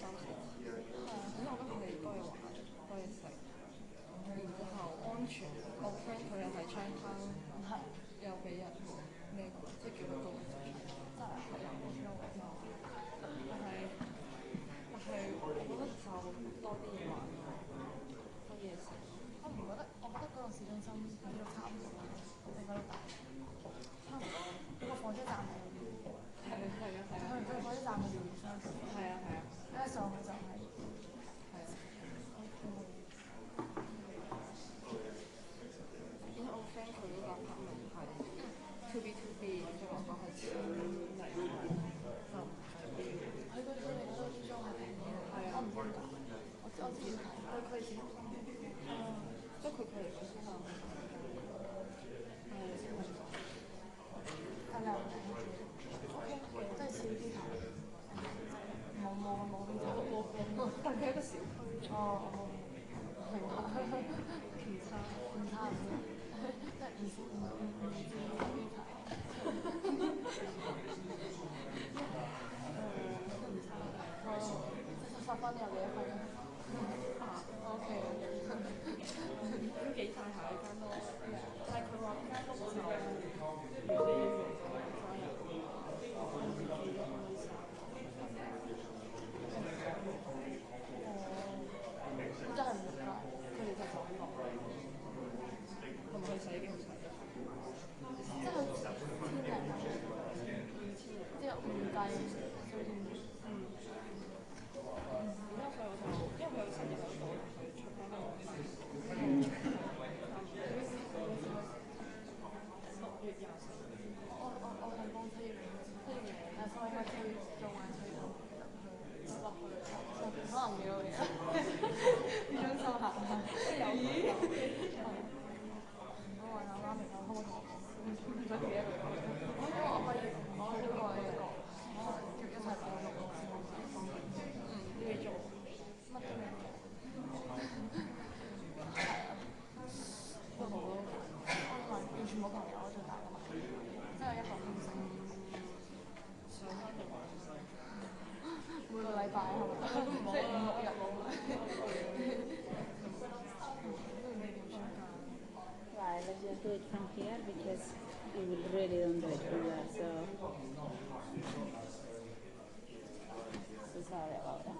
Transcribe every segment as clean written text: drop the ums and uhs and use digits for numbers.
咁我覺得佢哋多嘢玩，多嘢食，然之後安全。我 friend 佢又係 Chinatown，又俾人咩即係叫得到，真係係啊，我 friend 話真係，但係我覺得就多啲嘢玩咯，多嘢食。我唔覺得，我覺得嗰個市中心喺度差唔多，你覺得大？差唔多，嗰個火車站係。係啊係啊係啊。佢火車站嘅連商場。係啊係啊。一上去就係。係啊。因為我 friend 佢嗰個 apartment 係 2B 即係我講係千零蚊，就唔係啲。佢哋嗰度啲裝係平啲嘅，我唔知點解。我之前睇，佢以前即係佢嚟講先係係靚唔靚？OK，真係少啲頭，冇咁差。但係佢係一個小區。哦，明白。唔差。即係唔知啲頭。10分有幾多分？OK。都幾大下呢間屋，但係佢話呢間屋就如果你要用嘅話，自己咁樣洗。真係唔得，佢哋就走落，同埋佢洗幾好洗。即係千零蚊，即係唔計水電費。然之後所以我就，因為佢有新嘅樓盤，佢出翻嚟賣。6月24。我係幫7月尾，所以我7月做完7月落去，可能幾多嘢？呢種收下咦？我話媽咪我可唔可以同我講？唔想自己一個人。因為我可以去過一個，一齊過6個先。未做。乜都未做。係啊。都好咯。完全冇朋友，最大嘅問題，真係一個空心。上翻嚟玩。每個禮拜係咪？即係5、6日冇。Right, let's just do it from here because we will really don't do it from there, so sorry about that.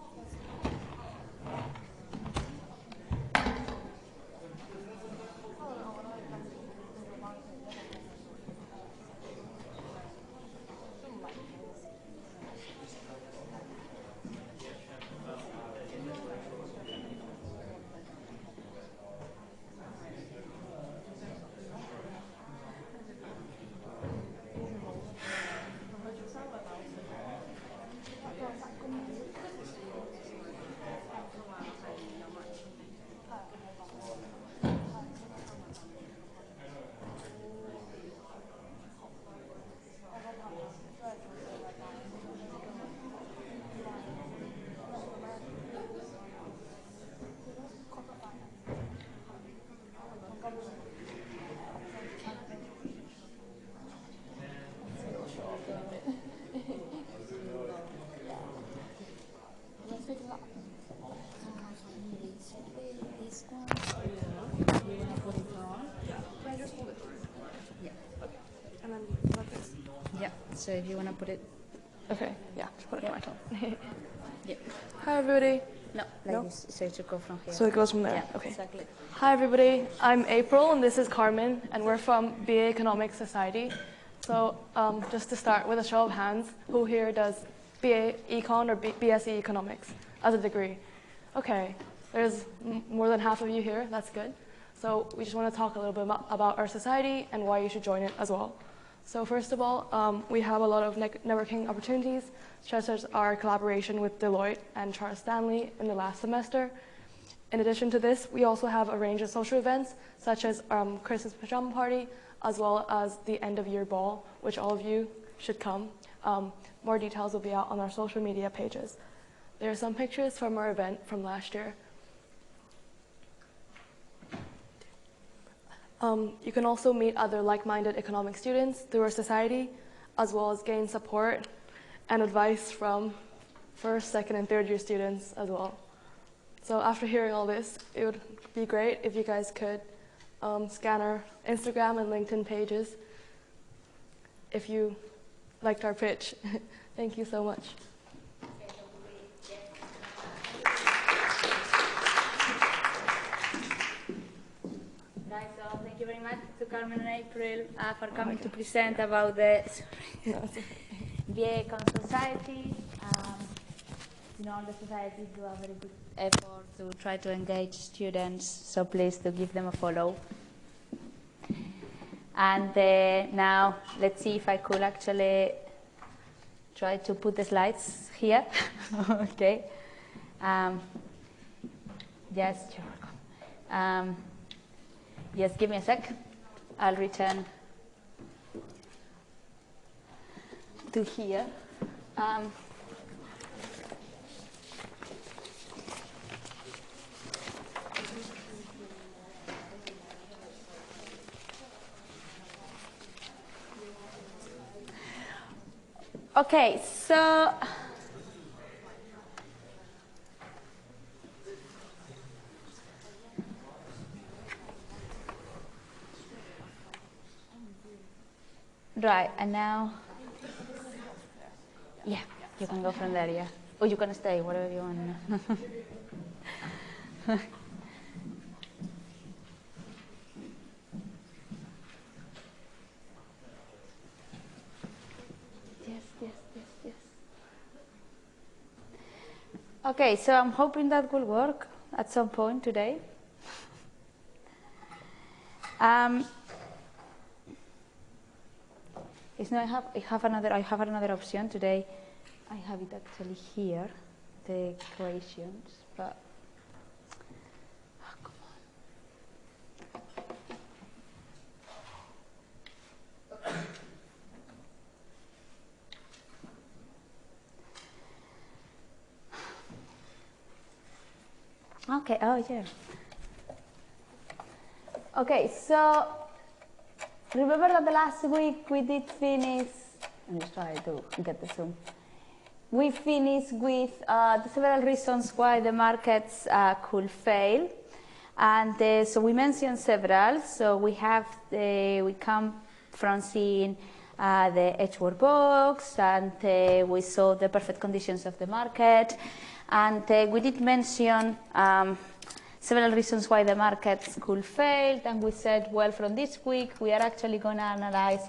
So if you want to put it... Okay, yeah, just put it in my phone. Yeah. Hi everybody. No, like this, so to go from here. So it goes from there? Yeah, okay. Exactly. Hi everybody, I'm April and this is Carmen and we're from BA Economics Society. So just to start with a show of hands, who here does BA Econ or BSE Economics as a degree? Okay, there's more than half of you here, that's good. So we just want to talk a little bit about our society and why you should join it as well. So first of all, we have a lot of networking opportunities, such as our collaboration with Deloitte and Charles Stanley in the last semester. In addition to this, we also have a range of social events, such as Christmas pajama party, as well as the end of year ball, which all of you should come. More details will be out on our social media pages. There are some pictures from our event from last year. You can also meet other like-minded economic students through our society, as well as gain support and advice from first, second, and third year students as well. So after hearing all this, it would be great if you guys could scan our Instagram and LinkedIn pages if you liked our pitch. Thank you so much. Right, so thank you very much to Carmen and April for coming to present about the BA Econ Society. All the societies do a very good effort to try to engage students, so please do give them a follow. And now let's see if I could actually try to put the slides here. Okay. Yes, you're welcome. Yes, give me a sec. I'll return to here. Okay, so right, and now, yeah, you can go from there, yeah. Or you can stay, whatever you want. Okay, so I'm hoping that will work at some point today. I have another option today. I have it actually here, the equations, but come on. Okay, oh yeah. Okay, so remember that the last week we did finish, let me try to get the zoom. We finished with the several reasons why the markets could fail. And so we mentioned several. So we come from seeing the Edgeworth box, and we saw the perfect conditions of the market. And we did mention several reasons why the markets could fail, and we said, well, from this week, we are actually going to analyze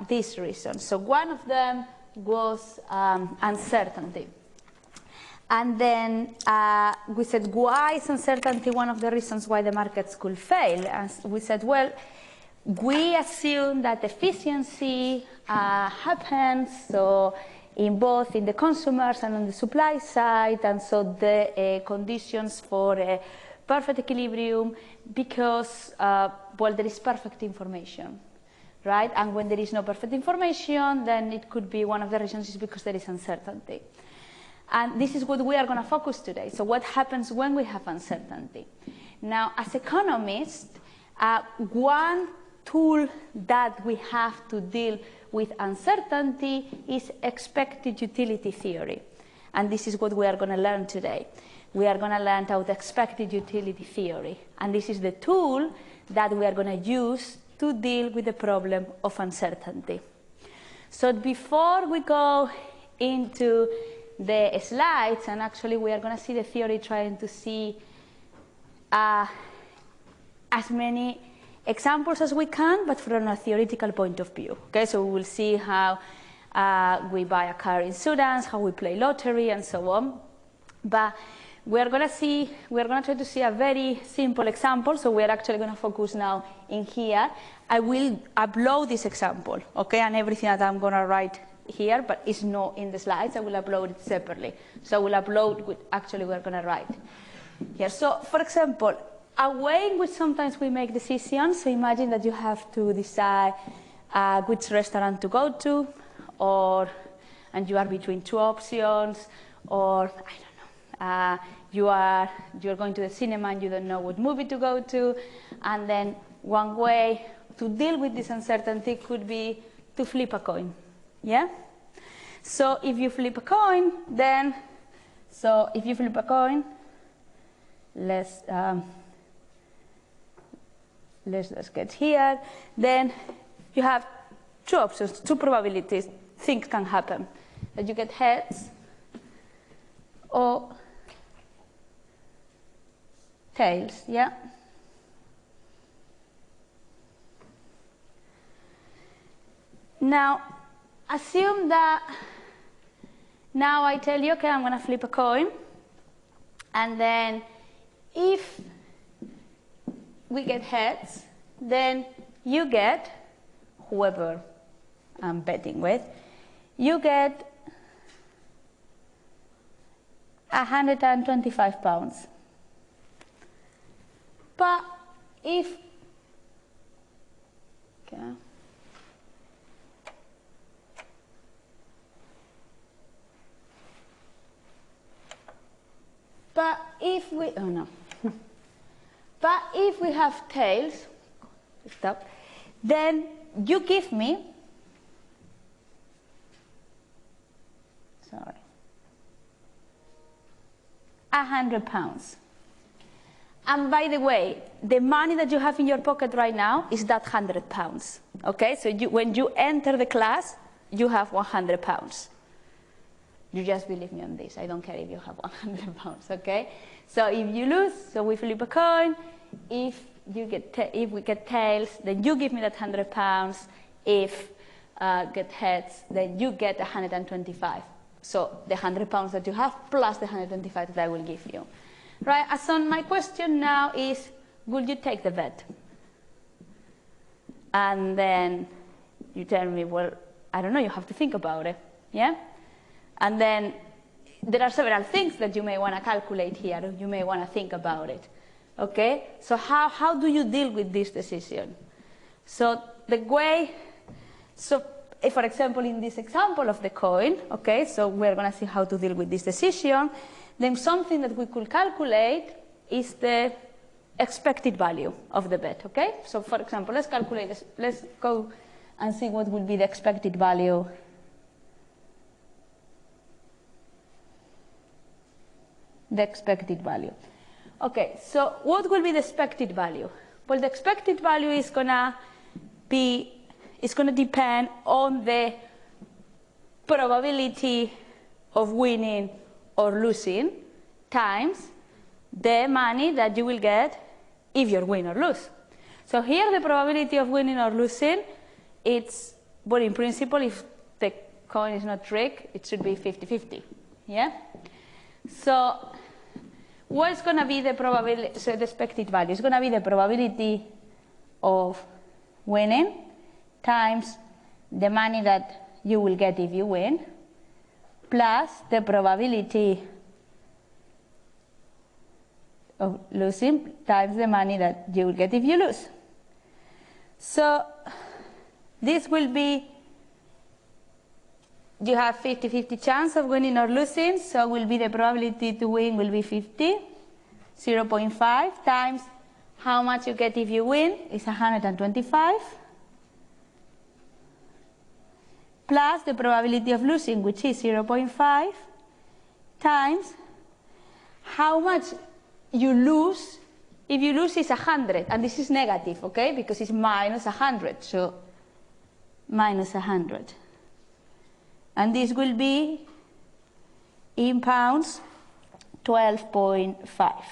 these reasons. So one of them was uncertainty. And then we said, why is uncertainty one of the reasons why the markets could fail? And we said, well, we assume that efficiency happens, so in both in the consumers and on the supply side, and so the conditions for a perfect equilibrium because, well, there is perfect information, right? And when there is no perfect information, then it could be one of the reasons is because there is uncertainty. And this is what we are going to focus today. So what happens when we have uncertainty? Now, as economists, one tool that we have to deal with uncertainty is expected utility theory. And this is what we are going to learn today. We are going to learn about expected utility theory. And this is the tool that we are going to use to deal with the problem of uncertainty. So before we go into the slides, and actually we are going to see the theory trying to see as many examples as we can, but from a theoretical point of view. Okay, so we will see how we buy a car insurance, how we play lottery, and so on. But we are going to try to see a very simple example. So we are actually going to focus now in here. I will upload this example, okay, and everything that I'm going to write here, but it's not in the slides. I will upload it separately. So I will upload what actually we're going to write here. So, for example, a way in which sometimes we make decisions, so imagine that you have to decide which restaurant to go to, and you are between two options, or I don't know, you're going to the cinema and you don't know what movie to go to, and then one way to deal with this uncertainty could be to flip a coin, yeah? So if you flip a coin, then, let's just get here, then you have two options, two probabilities, things can happen. That you get heads or tails, yeah? Now, assume that now I tell you, okay, I'm going to flip a coin, and then if we get heads, then you get, whoever I'm betting with, you get 125 pounds. But if, okay, but if we, oh no, but if we have tails, stop, then you give me, sorry, 100 pounds. And by the way, the money that you have in your pocket right now is that 100 pounds. Okay, so when you enter the class, you have 100 pounds. You just believe me on this. I don't care if you have 100 pounds, okay? So if you lose, so we flip a coin. If we get tails, then you give me that 100 pounds. If get heads, then you get 125. So the 100 pounds that you have plus the 125 that I will give you. Right, so my question now is, would you take the bet? And then you tell me, well, I don't know, you have to think about it, yeah? And then there are several things that you may want to calculate here, you may want to think about it, okay? So how do you deal with this decision? So the way, so if, for example, in this example of the coin, okay, so we're going to see how to deal with this decision. Then something that we could calculate is the expected value of the bet, okay? So for example, let's calculate this. Let's go and see what will be the expected value. The expected value. Okay, so what will be the expected value? Well, the expected value is gonna depend on the probability of winning or losing times the money that you will get if you win or lose. So here the probability of winning or losing, it's, well, in principle, if the coin is not rigged, it should be 50-50, yeah? So what's going to be the probability, so the expected value? It's going to be the probability of winning times the money that you will get if you win, plus the probability of losing times the money that you will get if you lose. So this will be, you have 50-50 chance of winning or losing, so will be the probability to win will be 50, 0.5 times how much you get if you win is 125, plus the probability of losing, which is 0.5, times how much you lose. If you lose, is 100, and this is negative, okay, because it's minus 100, so minus 100. And this will be, in pounds, 12.5.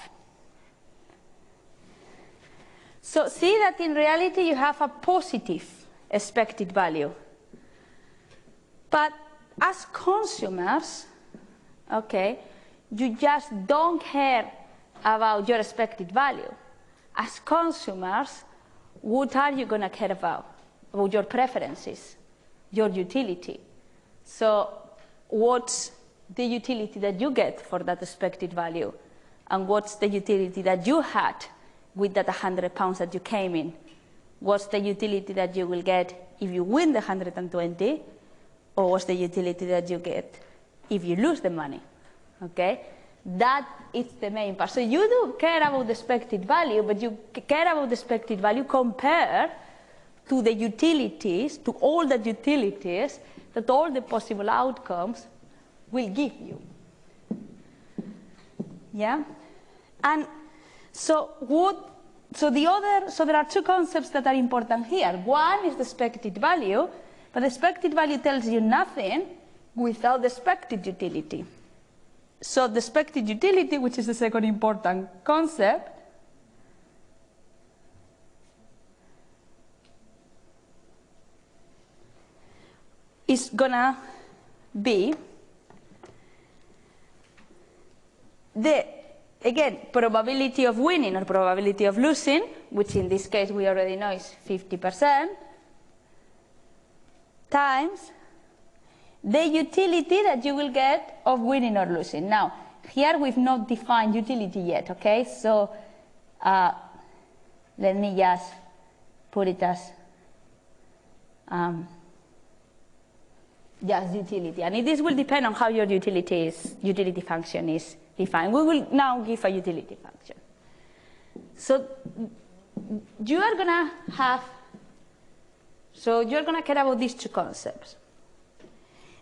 So see that in reality you have a positive expected value. But as consumers, okay, you just don't care about your expected value. As consumers, what are you going to care about? About your preferences, your utility. So what's the utility that you get for that expected value? And what's the utility that you had with that 100 pounds that you came in? What's the utility that you will get if you win the 120? Or what's the utility that you get if you lose the money? Okay? That is the main part. So you do care about the expected value, but you care about the expected value compared to the utilities, to all the utilities that all the possible outcomes will give you. Yeah? And so there are two concepts that are important here. One is the expected value, but the expected value tells you nothing without the expected utility. So the expected utility, which is the second important concept, is gonna be the, again, probability of winning or probability of losing, which in this case we already know is 50%, times the utility that you will get of winning or losing. Now, here we've not defined utility yet, okay? So let me just put it as just utility. And this will depend on how your utility function is defined. We will now give a utility function. So you are going to care about these two concepts.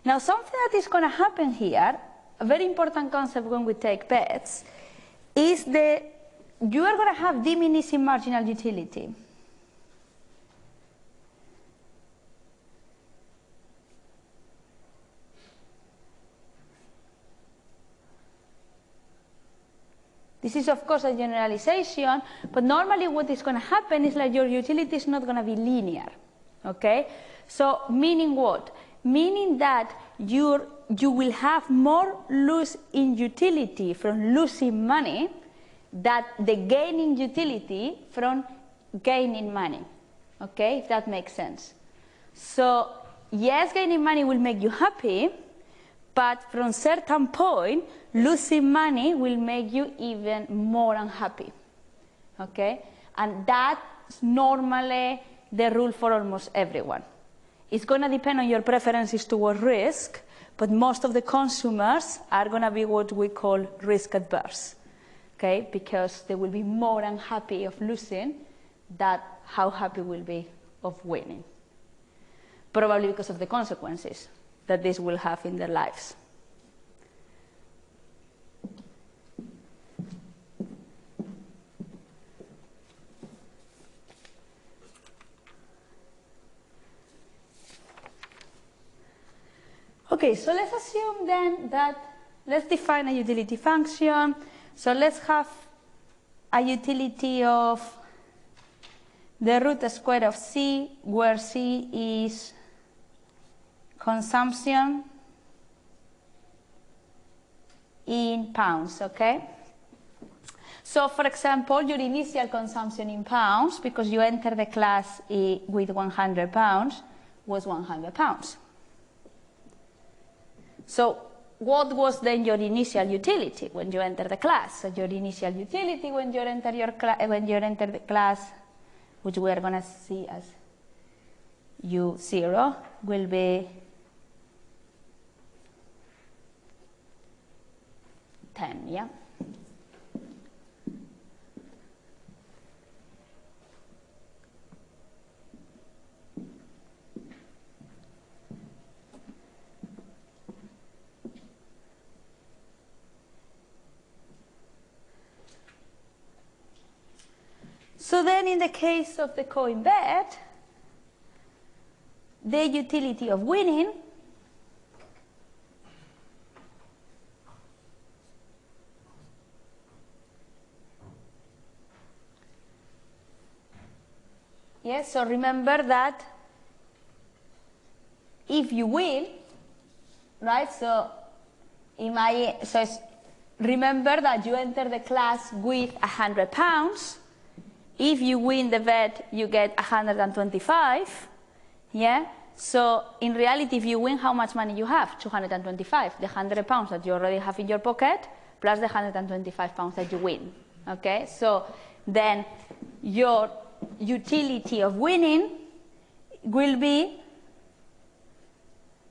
Now, something that is going to happen here, a very important concept when we take bets, is that you are going to have diminishing marginal utility. This is, of course, a generalization, but normally what is going to happen is that your utility is not going to be linear, okay? So, meaning what? Meaning that you will have more loss in utility from losing money than the gain in utility from gaining money, okay? If that makes sense. So, yes, gaining money will make you happy, but from a certain point, losing money will make you even more unhappy, okay? And that's normally the rule for almost everyone. It's going to depend on your preferences toward risk, but most of the consumers are going to be what we call risk adverse, okay? Because they will be more unhappy of losing than how happy will be of winning, probably because of the consequences that this will have in their lives. Okay, so let's assume then that, let's define a utility function. So let's have a utility of the root square of C, where C is consumption in pounds, okay? So, for example, your initial consumption in pounds, because you entered the class with 100 pounds, was 100 pounds. So, what was then your initial utility when you entered the class? So, your initial utility when you enter the class, which we are going to see as U0, will be 10, yeah? So then in the case of the coin bet, the utility of winning yes, so remember that if you win, right, so remember that you enter the class with 100 pounds. If you win the bet, you get 125, yeah? So in reality, if you win, how much money you have? 225, the 100 pounds that you already have in your pocket, plus the 125 pounds that you win, okay? So then your utility of winning will be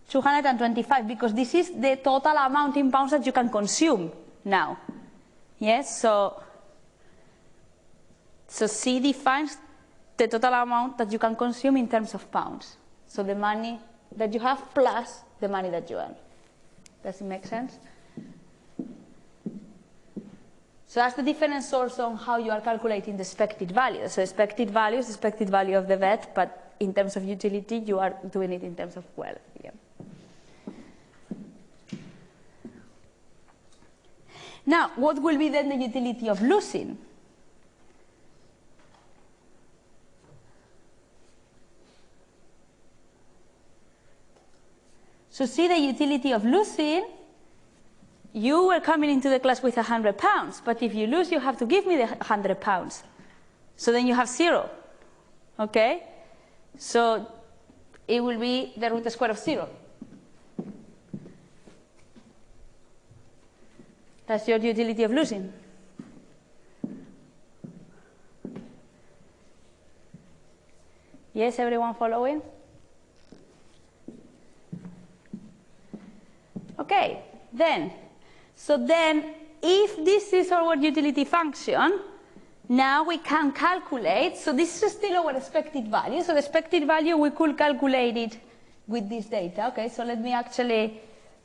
225, because this is the total amount in pounds that you can consume now, yes? So C defines the total amount that you can consume in terms of pounds. So the money that you have plus the money that you earn. Does it make sense? So that's the difference also on how you are calculating the expected value. So expected value is expected value of the VAT, but in terms of utility, you are doing it in terms of wealth. Yeah. Now, what will be then the utility of losing? So see the utility of losing. You were coming into the class with £100, but if you lose, you have to give me the £100. So then you have 0. Okay? So it will be the root square of 0. That's your utility of losing. Yes, everyone following? Okay, so then if this is our utility function, now we can calculate, so this is still our expected value, so the expected value we could calculate it with this data. Okay, so let me actually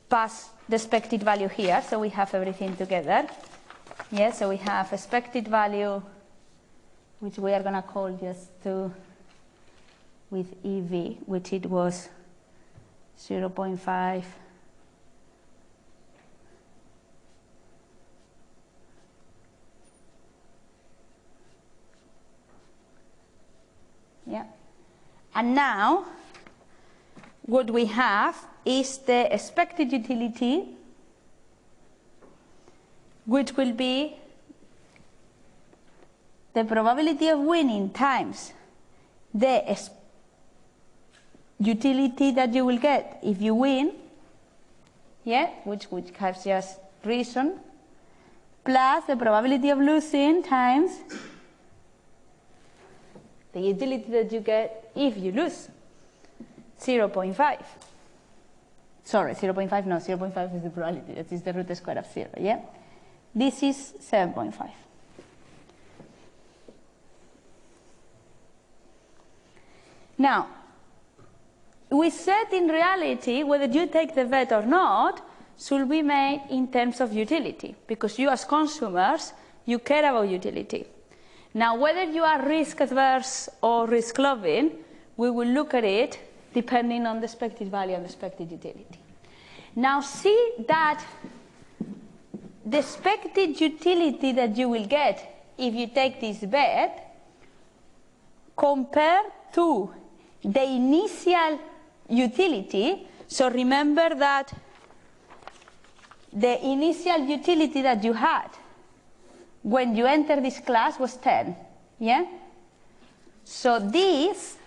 pass the expected value here, so we have everything together. Yeah, so we have expected value, which we are going to call just with EV, which it was 0.5. Yeah. And now, what we have is the expected utility, which will be the probability of winning times the utility that you will get if you win, yeah, which has just reason, plus the probability of losing times the utility that you get if you lose, 0.5. Sorry, 0.5, no, 0.5 is the probability, that is the root square of 0, yeah? This is 7.5. Now, we said in reality, whether you take the VAT or not, should be made in terms of utility, because you as consumers, you care about utility. Now, whether you are risk-averse or risk-loving, we will look at it depending on the expected value and the expected utility. Now, see that the expected utility that you will get if you take this bet compared to the initial utility. So remember that the initial utility that you had when you entered this class was 10, yeah? So this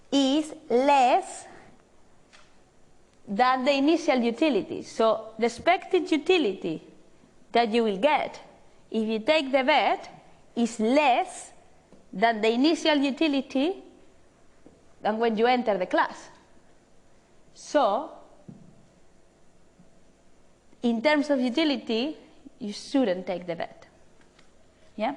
is less than the initial utility. So the expected utility that you will get if you take the bet is less than the initial utility than when you enter the class. So in terms of utility, you shouldn't take the bet. Yeah?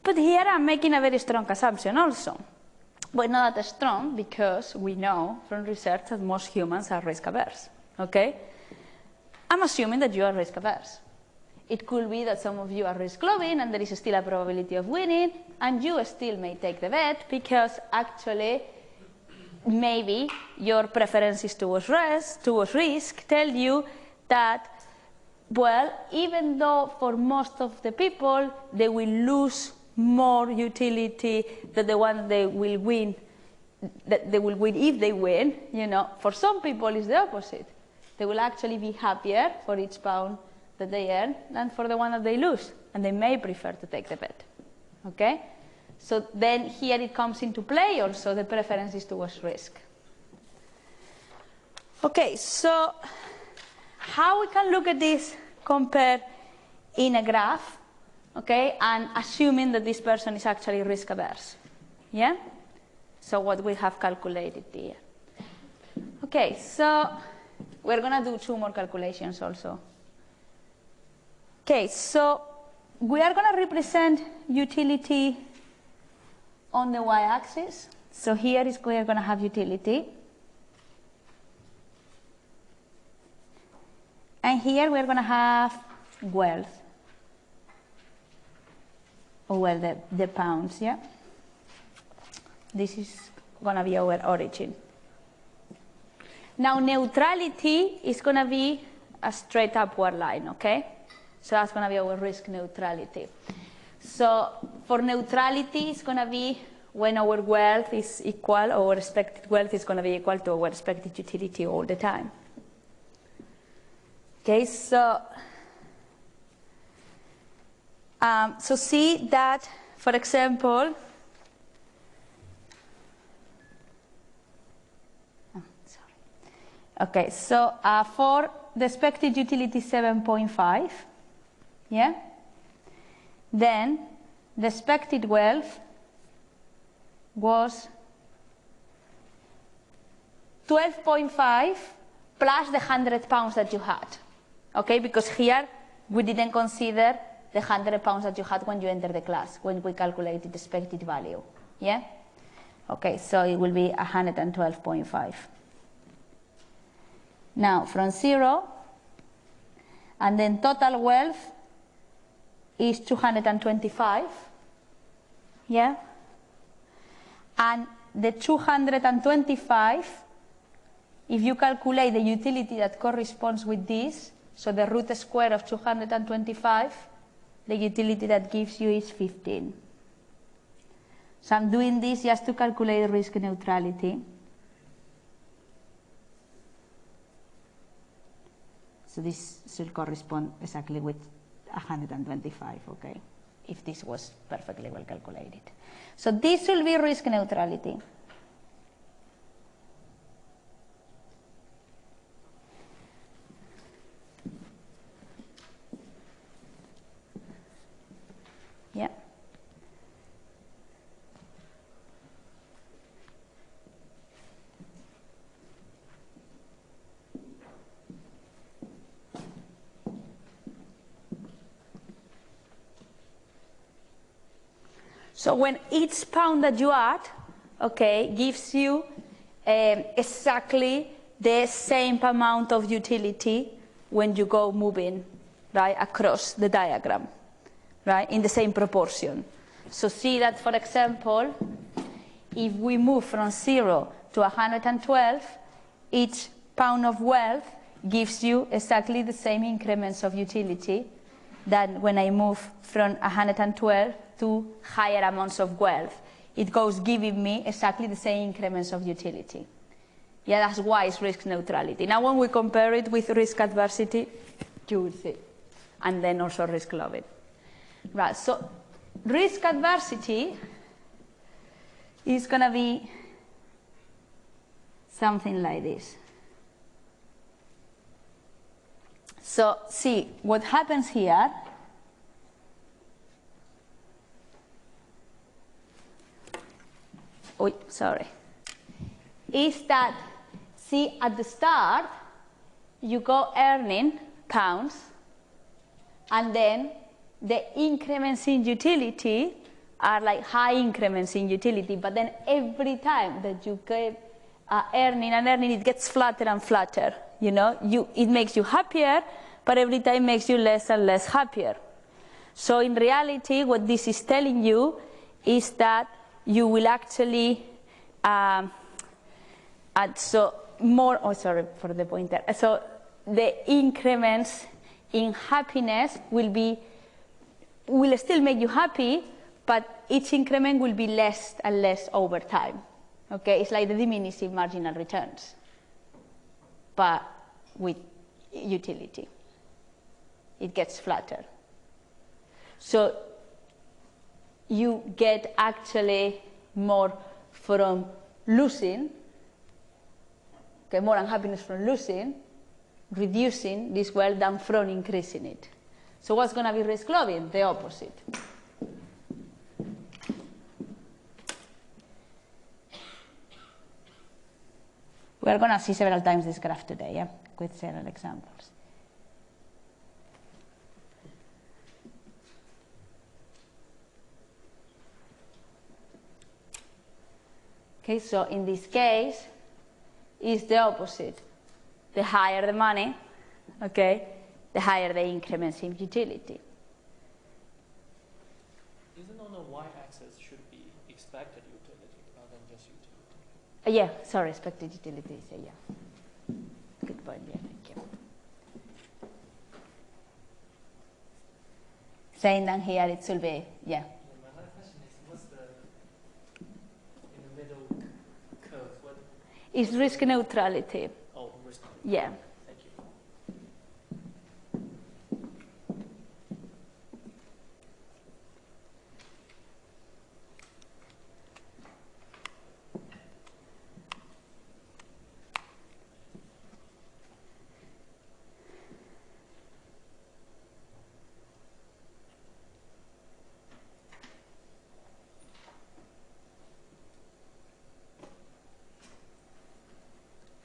But here I'm making a very strong assumption also. But not that strong, because we know from research that most humans are risk-averse. Okay? I'm assuming that you are risk-averse. It could be that some of you are risk-loving and there is still a probability of winning, and you still may take the bet because actually maybe your preferences towards risk tell you that, well, even though for most of the people they will lose more utility than the one they will win, that they will win if they win, you know, for some people it's the opposite. They will actually be happier for each pound that they earn than for the one that they lose, and they may prefer to take the bet. Okay? So then here it comes into play also the preferences towards risk. Okay, so how we can look at this compared in a graph, okay, and assuming that this person is actually risk averse. Yeah? So what we have calculated here. Okay, so we're going to do 2 more calculations also. Okay, so we are going to represent utility on the y-axis. So here is where we're going to have utility. And here we're going to have wealth. Or well, the pounds, yeah? This is going to be our origin. Now neutrality is going to be a straight upward line, okay? So that's going to be our risk neutrality. So for neutrality, it's going to be when our wealth is equal, our expected wealth is going to be equal to our expected utility all the time. Okay, so see that, for example, okay, so for the expected utility 7.5, yeah, then the expected wealth was 12.5 plus the £100 that you had, okay, because here we didn't consider the £100 that you had when you entered the class, when we calculated the expected value, yeah? Okay, so it will be 112.5. Now, from 0, and then total wealth is 225, yeah? And the 225, if you calculate the utility that corresponds with this, so the root square of 225, the utility that gives you is 15. So I'm doing this just to calculate risk neutrality. So this should correspond exactly with 125, okay, if this was perfectly well calculated. So this will be risk neutrality. Yeah. So when each pound that you add, okay, gives you exactly the same amount of utility when you go moving, right, across the diagram, right, in the same proportion. So see that, for example, if we move from 0 to 112, each pound of wealth gives you exactly the same increments of utility than when I move from 112 to higher amounts of wealth. It goes giving me exactly the same increments of utility. Yeah, that's why it's risk neutrality. Now when we compare it with risk adversity, you will see. And then also risk loving. Right, so risk adversity is going to be something like this. So see, what happens here is that, see, at the start, you go earning pounds, and then the increments in utility are like high increments in utility, but then every time that you keep earning and earning, it gets flatter and flatter. You know, it makes you happier, but every time makes you less and less happier. So in reality, what this is telling you is that you will actually so the increments in happiness will still make you happy, but each increment will be less and less over time. Okay, it's like the diminishing marginal returns, but with utility. It gets flatter. So you get actually more from losing, okay, more unhappiness from losing, reducing this wealth than from increasing it. So what's going to be risk loving? The opposite. We are going to see several times this graph today, yeah, with several examples. Okay, so in this case, it's the opposite. The higher the money, okay, the higher the increments in utility. Isn't on the y-axis should be expected utility rather than just utility? Yeah, sorry, expected utility, so yeah. Good point, yeah, thank you. Saying down here, it should be, yeah. My other question is, what's the, in the middle curve, what? It's risk neutrality, Oh, risk. yeah. Thank you.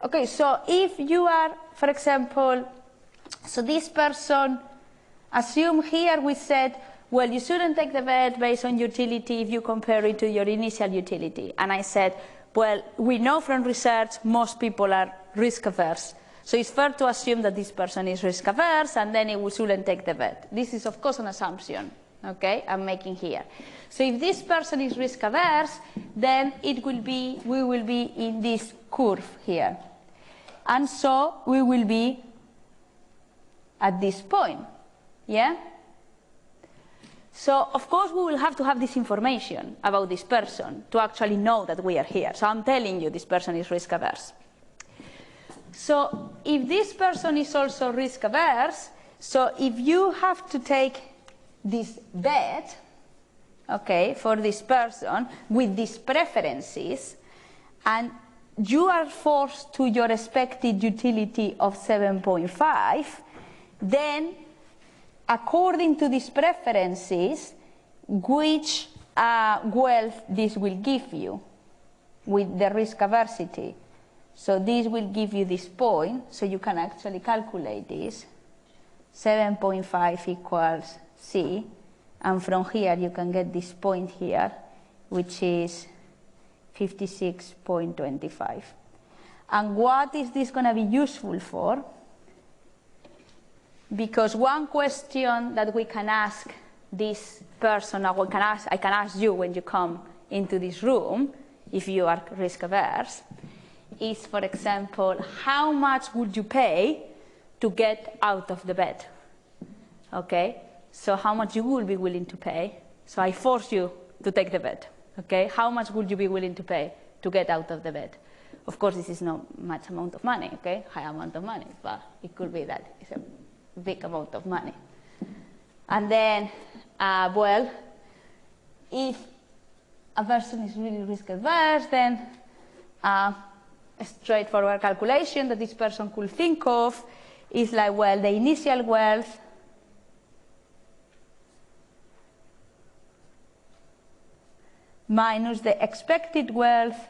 Okay, so if you are, for example, so this person, assume here we said, well, you shouldn't take the bet based on utility if you compare it to your initial utility. And I said, well, we know from research most people are risk averse. So it's fair to assume that this person is risk averse and then we shouldn't take the bet. This is, of course, an assumption, okay, I'm making here. So if this person is risk averse, then it will be, we will be in this curve here. And so we will be at this point, yeah? So, of course, we will have to have this information about this person to actually know that we are here. So I'm telling you this person is risk averse. So if this person is also risk averse, so if you have to take this bet, okay, for this person with these preferences, and you are forced to your expected utility of 7.5, then according to these preferences, which wealth this will give you with the risk aversity. So this will give you this point, so you can actually calculate this. 7.5 equals C, and from here you can get this point here, which is 56.25. And what is this going to be useful for? Because one question that we can ask this person, or I can ask you when you come into this room, if you are risk averse, is, for example, how much would you pay to get out of the bed? Okay, so how much you will be willing to pay? So I force you to take the bet. Okay, how much would you be willing to pay to get out of the bed? Of course, this is not much amount of money, okay, high amount of money, but it could be that it's a big amount of money. And then, well, if a person is really risk averse, then a straightforward calculation that this person could think of is like, well, the initial wealth minus the expected wealth,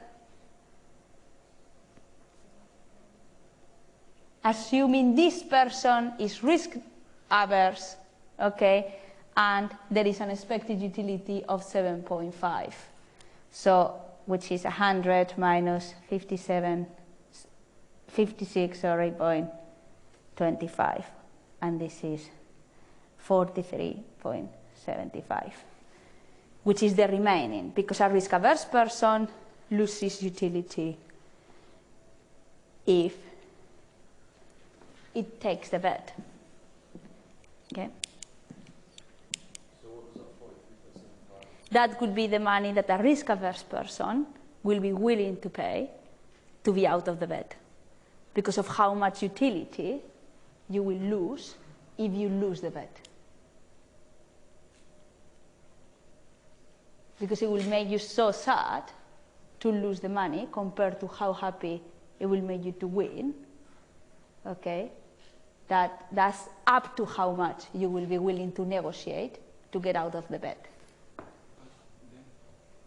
assuming this person is risk averse, okay, and there is an expected utility of 7.5. So, which is 100 minus 56.25, and this is 43.75. Which is the remaining, because a risk-averse person loses utility if it takes the bet. Okay? So what was that, 43.75? That could be the money that a risk-averse person will be willing to pay to be out of the bet, because of how much utility you will lose if you lose the bet. Because it will make you so sad to lose the money compared to how happy it will make you to win, okay? that's up to how much you will be willing to negotiate to get out of the bed. Then,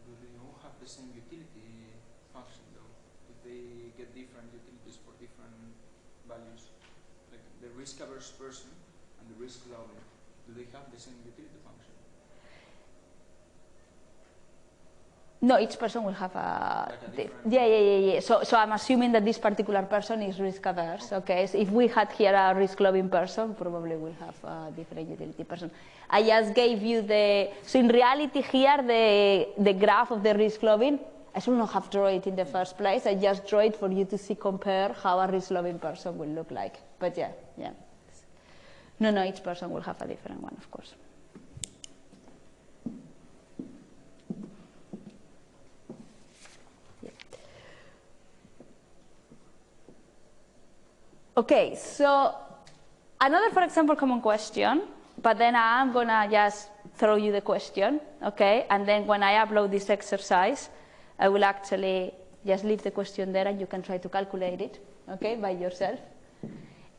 do they all have the same utility function though? Do they get different utilities for different values? Like the risk-averse person and the risk-loving, do they have the same utility function? No, each person will have a... Like a Yeah. So I'm assuming that this particular person is risk-averse, okay? So if we had here a risk-loving person, probably we'll have a different utility person. I just gave you the... So in reality here, the graph of the risk-loving, I should not have drawn it in the first place. I just drew it for you to see, compare how a risk-loving person will look like. But yeah. No, each person will have a different one, of course. Okay, so another, for example, common question, but then I'm going to just throw you the question, okay? And then when I upload this exercise, I will actually just leave the question there and you can try to calculate it, okay, by yourself.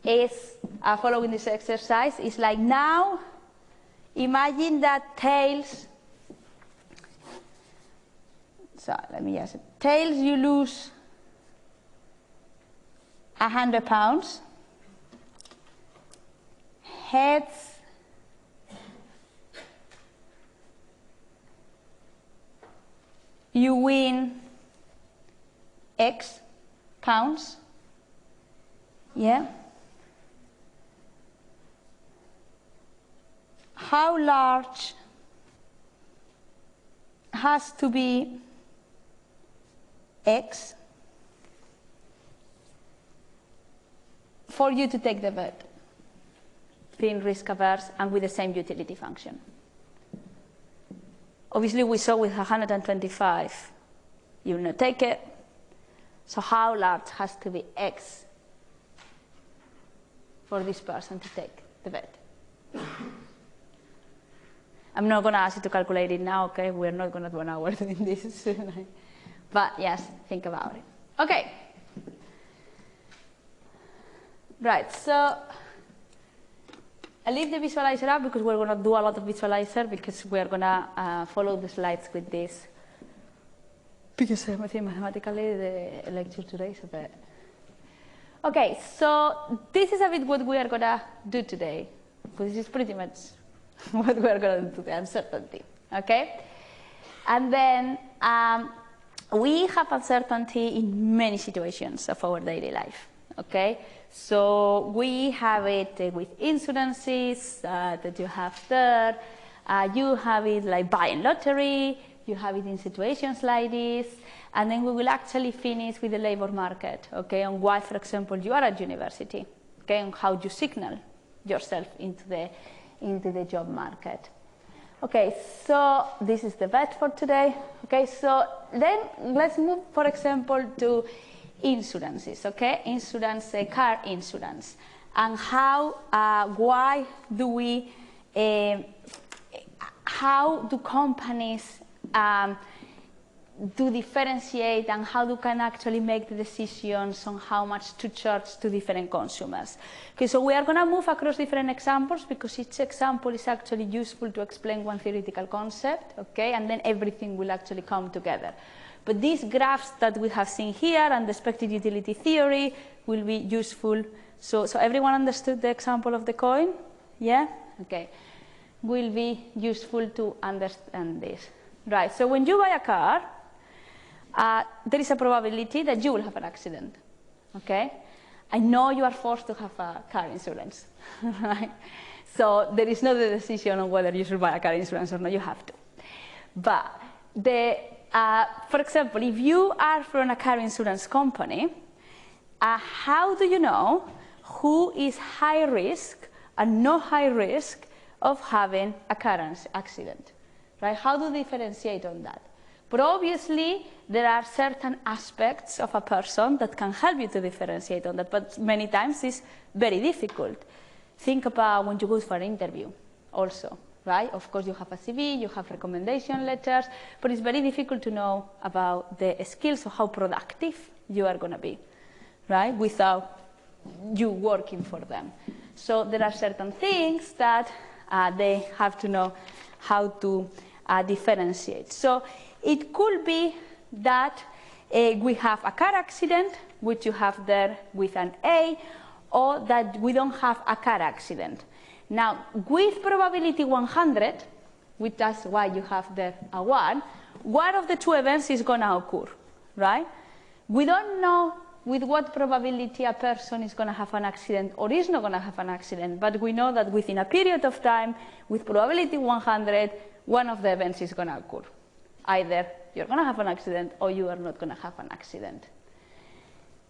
Is following this exercise is like, now imagine that tails, so let me just, tails you lose 100 pounds, heads you win X pounds, yeah? How large has to be X for you to take the bet, being risk averse and with the same utility function? Obviously, we saw with 125, you will not take it. So how large has to be X for this person to take the bet? I'm not going to ask you to calculate it now, okay? We're not going to do an hour doing this. But yes, think about it. Okay. Right, so I leave the visualizer up because we're going to do a lot of visualizer because we're going to follow the slides with this. Because mathematically the lecture today is a bit... Okay, so this is a bit what we are going to do today. Because this is pretty much what we're going to do today, uncertainty, okay? And then we have uncertainty in many situations of our daily life, okay? So we have it with insurances that you have there. You have it like buying lottery. You have it in situations like this. And then we will actually finish with the labor market, okay, on why, for example, you are at university, okay, and how you signal yourself into the job market. Okay, so this is the bet for today. Okay, so then let's move, for example, to insurances, okay? Insurance, car insurance. And how, why do we, how do companies do differentiate and how do can actually make the decisions on how much to charge to different consumers? Okay, so we are going to move across different examples because each example is actually useful to explain one theoretical concept, okay? And then everything will actually come together. But these graphs that we have seen here and the expected utility theory will be useful. So everyone understood the example of the coin? Yeah? Okay. Will be useful to understand this. Right, so when you buy a car, there is a probability that you will have an accident, okay? I know you are forced to have a car insurance, right? So there is no decision on whether you should buy a car insurance or not, you have to. But for example, if you are from a car insurance company, how do you know who is high risk and no high risk of having a car accident? Right? How do you differentiate on that? But obviously, there are certain aspects of a person that can help you to differentiate on that, but many times it's very difficult. Think about when you go for an interview also, right? Of course, you have a CV, you have recommendation letters, but it's very difficult to know about the skills of how productive you are going to be, right? Without you working for them. So there are certain things that they have to know how to differentiate. So it could be that we have a car accident, which you have there with an A, or that we don't have a car accident. Now, with probability 100, which that's why you have there a 1 of the two events is going to occur, right? We don't know with what probability a person is going to have an accident or is not going to have an accident, but we know that within a period of time, with probability 100, one of the events is going to occur. Either you're going to have an accident or you are not going to have an accident.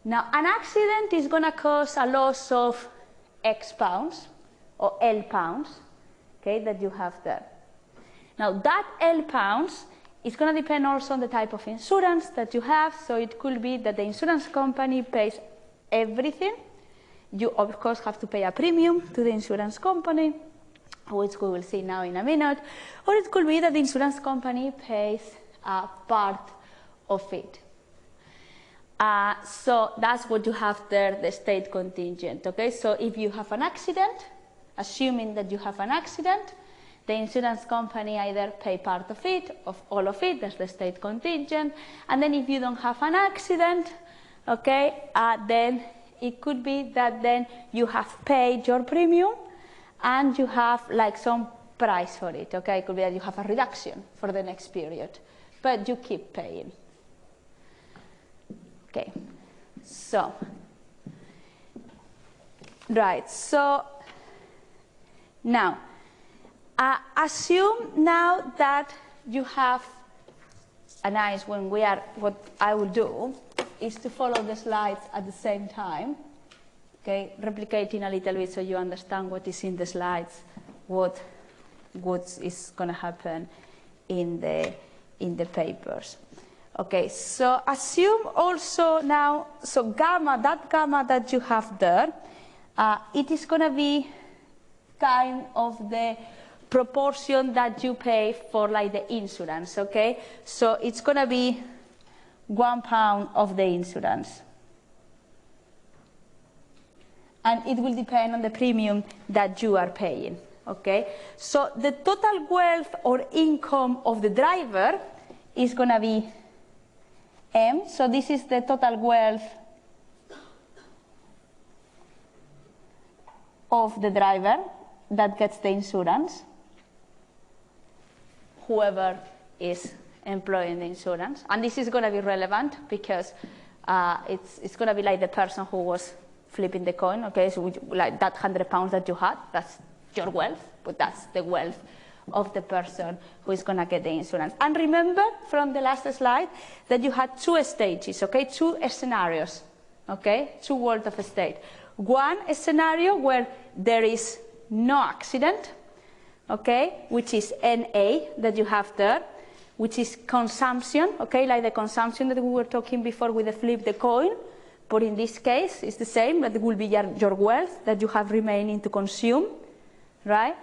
Now, an accident is going to cause a loss of X pounds, or L pounds, okay, that you have there. Now, that L pounds is going to depend also on the type of insurance that you have. So it could be that the insurance company pays everything. You, of course, have to pay a premium to the insurance company, which we will see now in a minute. Or it could be that the insurance company pays a part of it. So that's what you have there, the state contingent. Okay, so if you have an accident, assuming that you have an accident, the insurance company either pay part of it, of all of it, that's the state contingent, and then if you don't have an accident, okay, then it could be that then you have paid your premium and you have like some price for it, okay? It could be that you have a reduction for the next period, but you keep paying. Okay, so, right, so now, assume now that you have a nice, what I will do is to follow the slides at the same time, okay, replicating a little bit so you understand what is in the slides, what is going to happen in the papers. Okay, so assume also now, so gamma that you have there, it is going to be kind of the proportion that you pay for like the insurance, okay? So it's going to be £1 of the insurance. And it will depend on the premium that you are paying, okay? So the total wealth or income of the driver is going to be M. So this is the total wealth of the driver that gets the insurance, whoever is employing the insurance. And this is going to be relevant because it's going to be like the person who was flipping the coin, okay? So like that £100 that you had, that's your wealth, but that's the wealth of the person who is going to get the insurance. And remember from the last slide that you had two stages, okay? Two scenarios, okay? Two worlds of state. One scenario where there is no accident, okay, which is NA that you have there, which is consumption, okay, like the consumption that we were talking before with the flip the coin, but in this case it's the same, that will be your wealth that you have remaining to consume, right?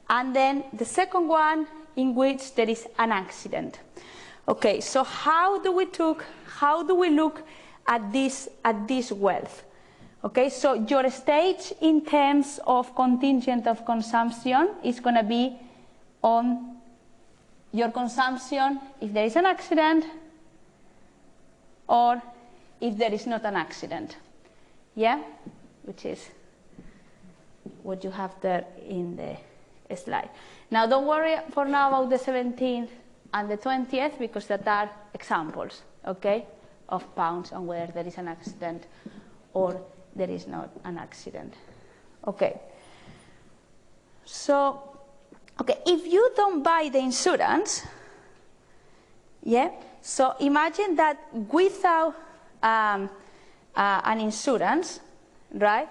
And then the second one in which there is an accident. Okay, so how do we look at this wealth? Okay, so your stage in terms of contingent of consumption is going to be on your consumption if there is an accident or if there is not an accident. Yeah, which is what you have there in the slide. Now don't worry for now about the 17th and the 20th because that are examples, okay, of pounds and whether there is an accident or there is not an accident. Okay. So, okay, if you don't buy the insurance, yeah, so imagine that without an insurance, right?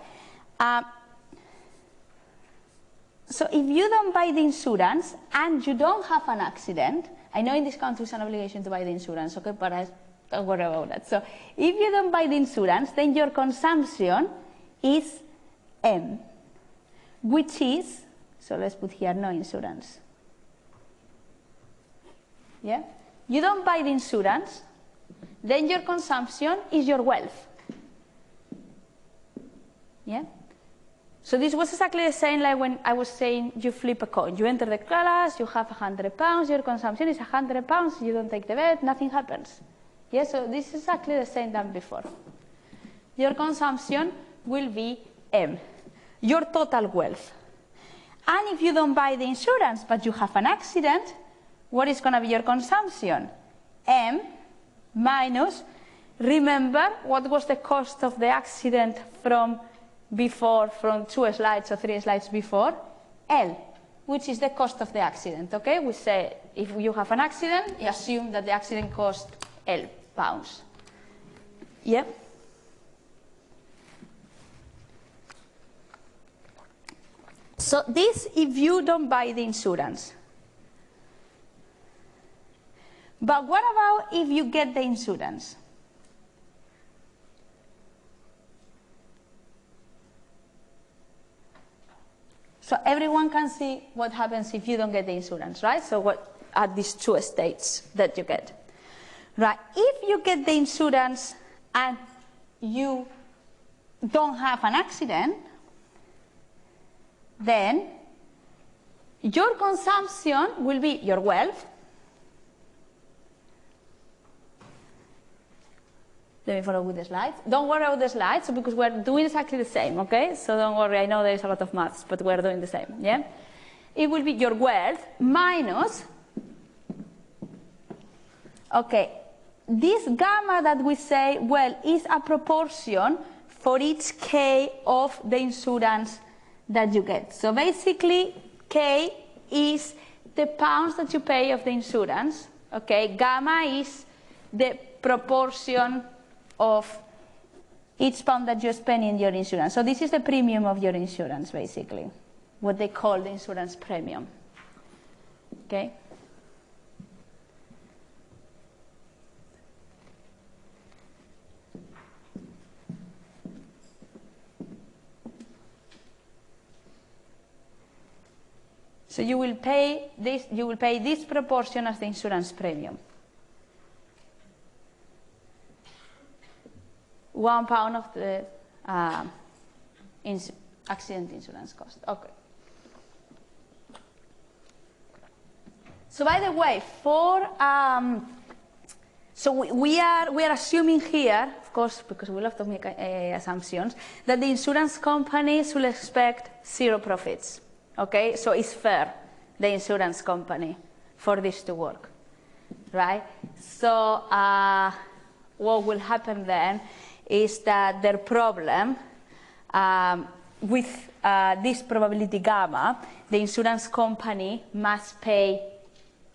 So if you don't buy the insurance and you don't have an accident, I know in this country it's an obligation to buy the insurance, okay, but don't worry about that. So if you don't buy the insurance, then your consumption is M, which is, so let's put here no insurance. Yeah? You don't buy the insurance, then your consumption is your wealth. Yeah? So this was exactly the same like when I was saying you flip a coin. You enter the class, you have £100, your consumption is £100, you don't take the bet, nothing happens. Yes, so this is exactly the same than before. Your consumption will be M, your total wealth. And if you don't buy the insurance but you have an accident, what is going to be your consumption? M minus, remember what was the cost of the accident from before, from 2 slides or 3 slides before? L, which is the cost of the accident, okay? We say if you have an accident, you assume that the accident cost L pounds. Yeah? So this if you don't buy the insurance. But what about if you get the insurance? So everyone can see what happens if you don't get the insurance, right? So what are these 2 states that you get? Right, if you get the insurance and you don't have an accident, then your consumption will be your wealth. Let me follow with the slides. Don't worry about the slides because we're doing exactly the same, okay? So don't worry, I know there's a lot of maths, but we're doing the same, yeah? It will be your wealth minus, okay, this gamma that we say, well, is a proportion for each K of the insurance that you get. So basically, K is the pounds that you pay of the insurance, okay? Gamma is the proportion of each pound that you spend in your insurance. So this is the premium of your insurance, basically, what they call the insurance premium, okay? So you will pay this proportion as the insurance premium. £1 of the accident insurance cost. Okay. So by the way, we are assuming here, of course, because we love to make assumptions, that the insurance companies will expect 0 profits. Okay, so it's fair, the insurance company, for this to work, right? So what will happen then is that their problem with this probability gamma, the insurance company must pay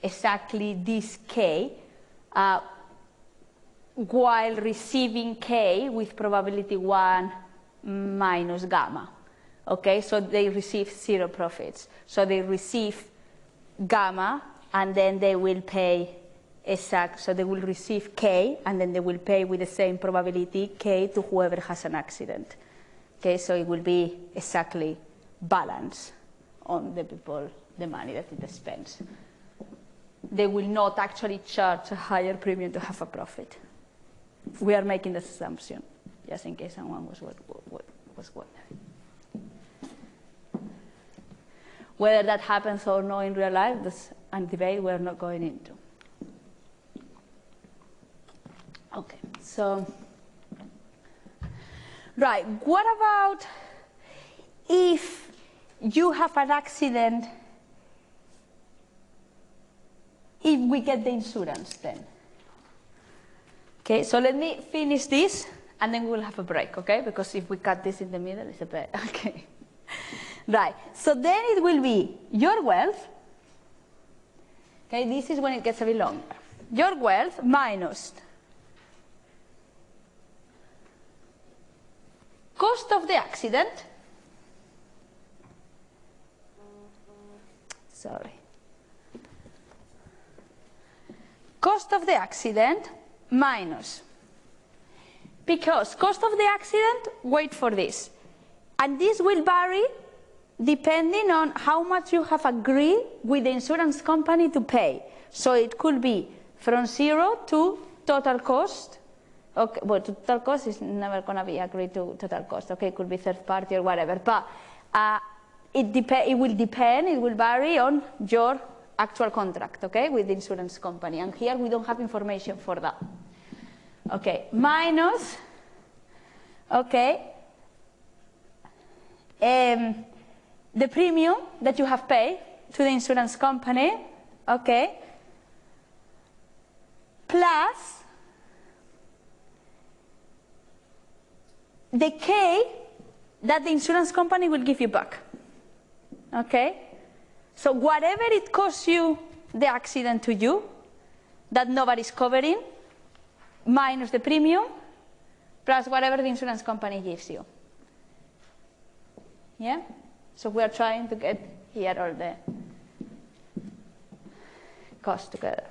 exactly this K while receiving K with probability 1 minus gamma. Okay, so they receive 0 profits. So they receive gamma and then they will pay so they will receive K and then they will pay with the same probability K to whoever has an accident. Okay, so it will be exactly balanced on the people, the money that it spends. They will not actually charge a higher premium to have a profit. We are making this assumption, just in case someone was wondering. Whether that happens or not in real life, that's a debate we're not going into. Okay, so, right, what about if you have an accident if we get the insurance then? Okay, so let me finish this and then we'll have a break, okay? Because if we cut this in the middle, it's a bit, okay. Right, so then it will be your wealth, okay, this is when it gets a bit longer. Your wealth minus cost of the accident, cost of the accident minus, because cost of the accident, wait for this, and this will vary depending on how much you have agreed with the insurance company to pay. So it could be from 0 to total cost. Okay, well, total cost is never going to be agreed to total cost. Okay, it could be third party or whatever. But It will depend, it will vary on your actual contract, okay, with the insurance company. And here we don't have information for that. Okay, minus, okay, the premium that you have paid to the insurance company, okay, plus the K that the insurance company will give you back, okay? So whatever it costs you, the accident to you, that nobody's covering, minus the premium, plus whatever the insurance company gives you. Yeah? So we are trying to get here all the costs together.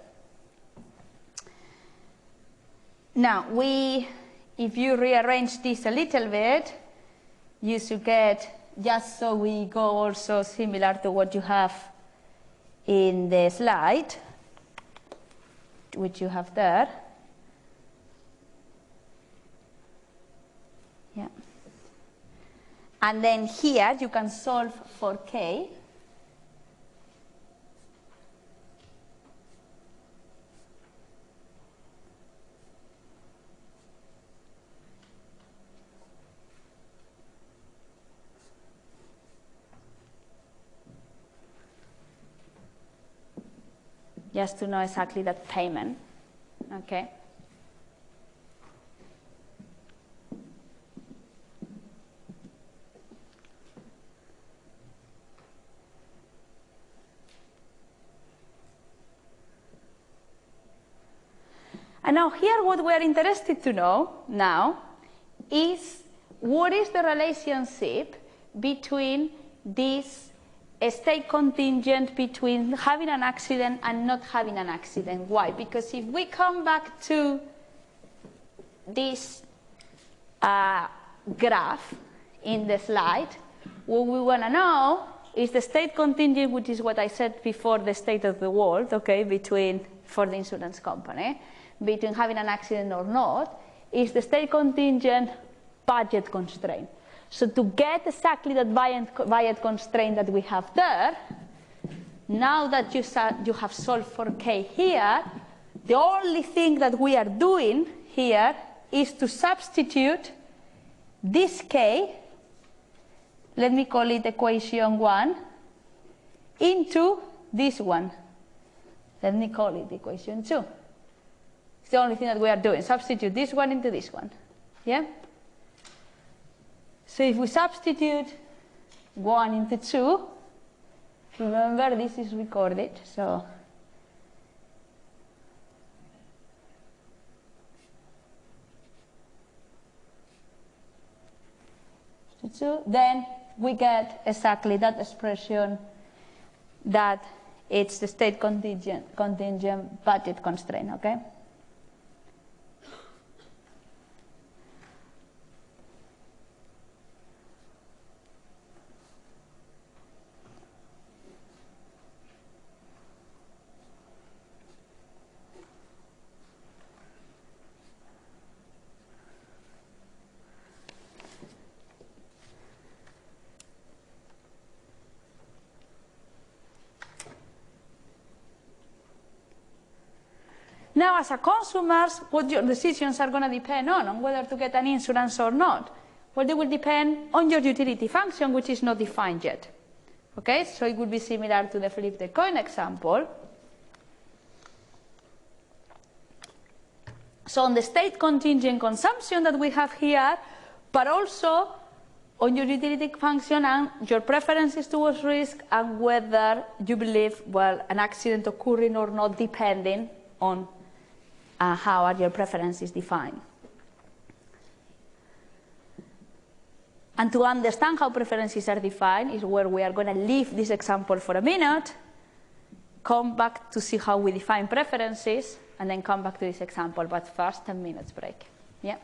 Now, if you rearrange this a little bit, you should get, just so we go also similar to what you have in the slide, which you have there. Yeah. And then here you can solve for K. Just to know exactly that payment, okay? And now here what we are interested to know now is what is the relationship between this state contingent between having an accident and not having an accident. Why? Because if we come back to this graph in the slide, what we want to know is the state contingent, which is what I said before, the state of the world, okay, for the insurance company, between having an accident or not, is the state contingent budget constraint. So to get exactly that budget constraint that we have there, now that you have solved for K here, the only thing that we are doing here is to substitute this K, let me call it equation 1, into this one. Let me call it equation 2. It's the only thing that we are doing, substitute this one into this one. Yeah? So if we substitute 1 into 2, remember this is recorded, so then we get exactly that expression that it's the state contingent budget constraint, okay? Now, as a consumer, what your decisions are going to depend on whether to get an insurance or not. Well, they will depend on your utility function, which is not defined yet. Okay, so it would be similar to the flip the coin example. So on the state contingent consumption that we have here, but also on your utility function and your preferences towards risk and whether you believe, well, an accident occurring or not, depending on how are your preferences defined. And to understand how preferences are defined is where we are going to leave this example for a minute, come back to see how we define preferences, and then come back to this example. But first, 10 minutes break. Yeah.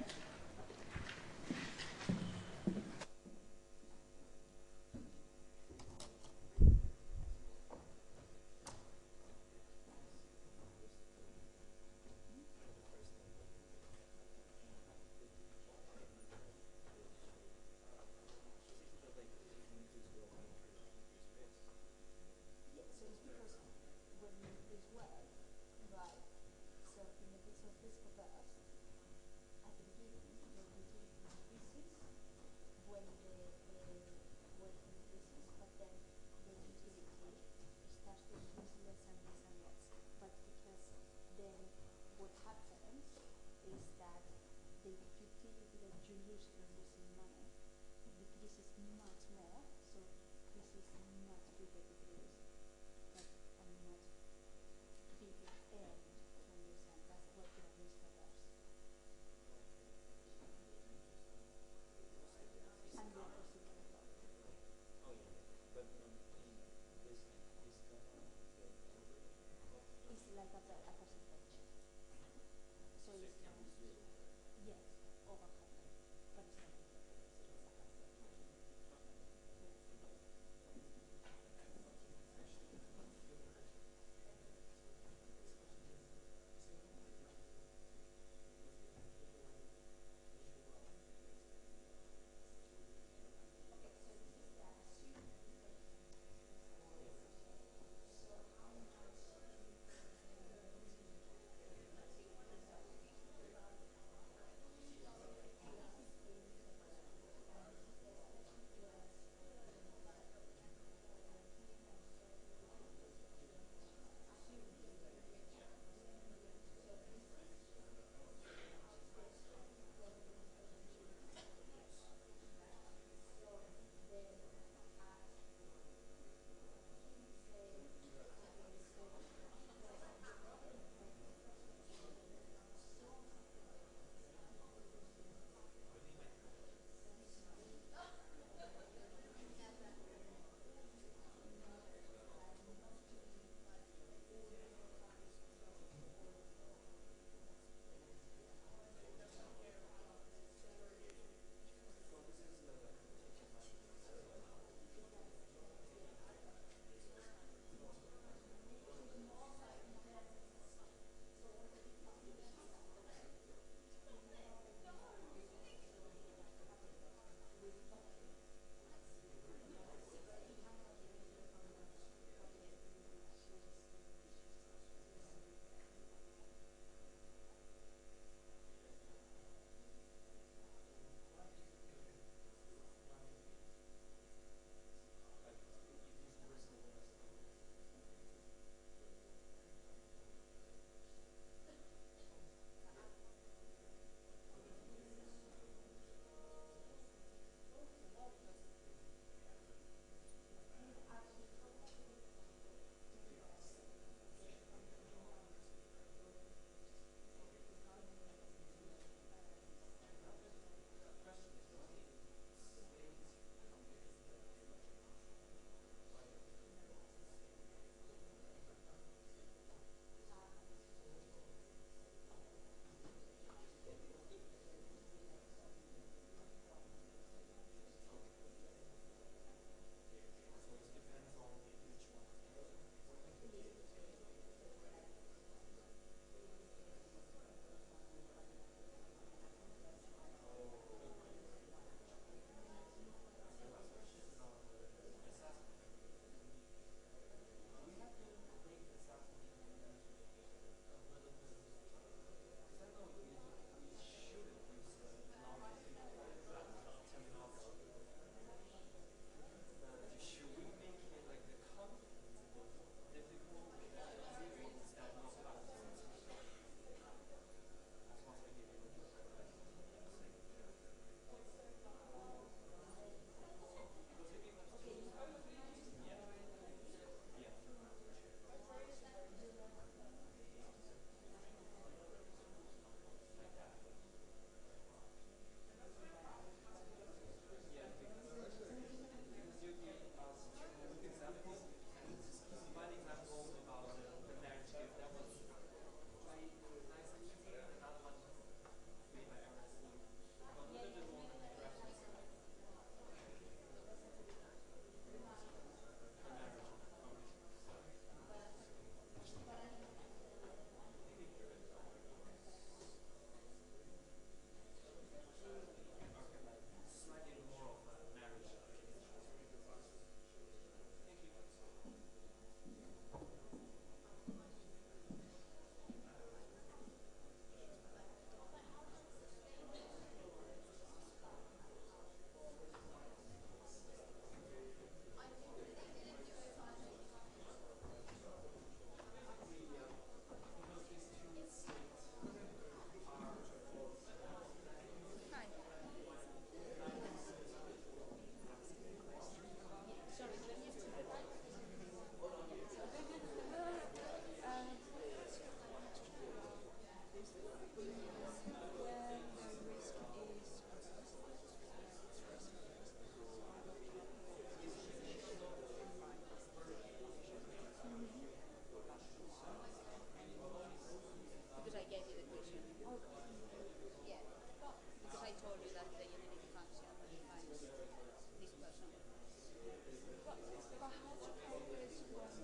one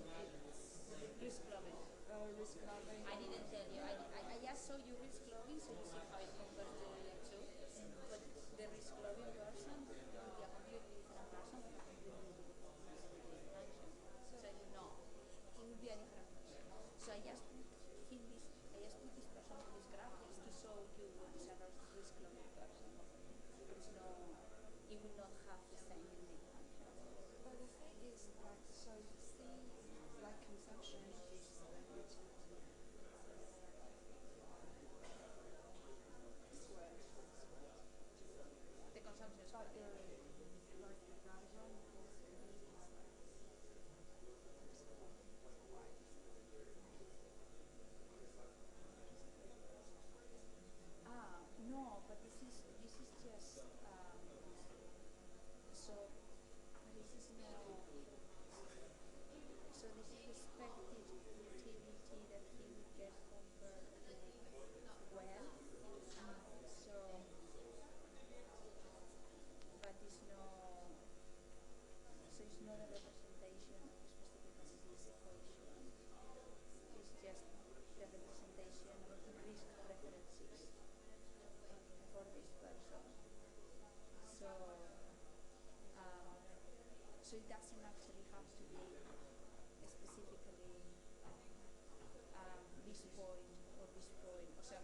it's Risk loving. risk loving. I didn't tell you. I just saw you risk loving, so you see how it compares to the other two. But the risk loving person will be a completely different person with a completely different action. So you know, he will be a different person. So I just put this person in this graph just to show you this other risk loving person. It's no, it will not have the same unique function. But the thing is, like, so you see, like consumption is squared. The consumption is But like the diagram was no, but this is just so this is no so this is expected utility that he would get compared to well. So but it's no so it's not a representation of the specific this equation. It's just the representation of the risk preferences for this person. So, so it doesn't actually have to be specifically this point or this point. So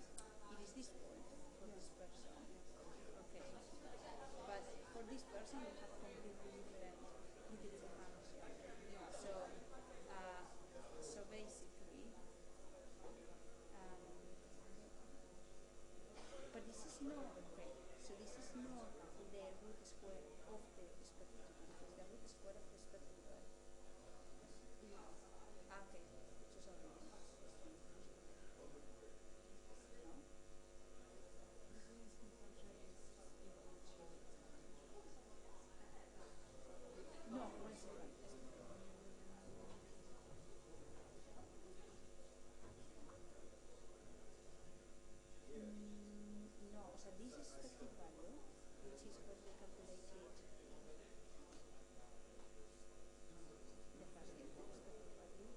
it is this point for this person. Okay. But for this person, we have completely different utility function. So, so basically. But this is not okay. So this is not the root square of the expected utility. The root square of the expected utility. Okay. So sorry. No? No, one second. No, so this is expected value, which is what we calculated. The first thing, the expected value.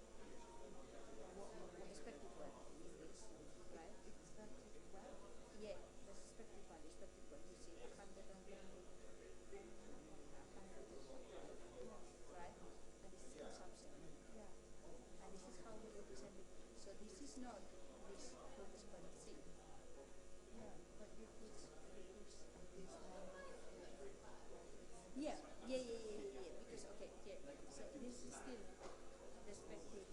What expected value is this, right? expected well. Yeah, the expected value, you see 120, 100, right? And this is consumption. Yeah. And this is how we represent it. So this is not this root square of C. Yeah, but you put this one. Yeah. Because okay, yeah. So this is still the expected.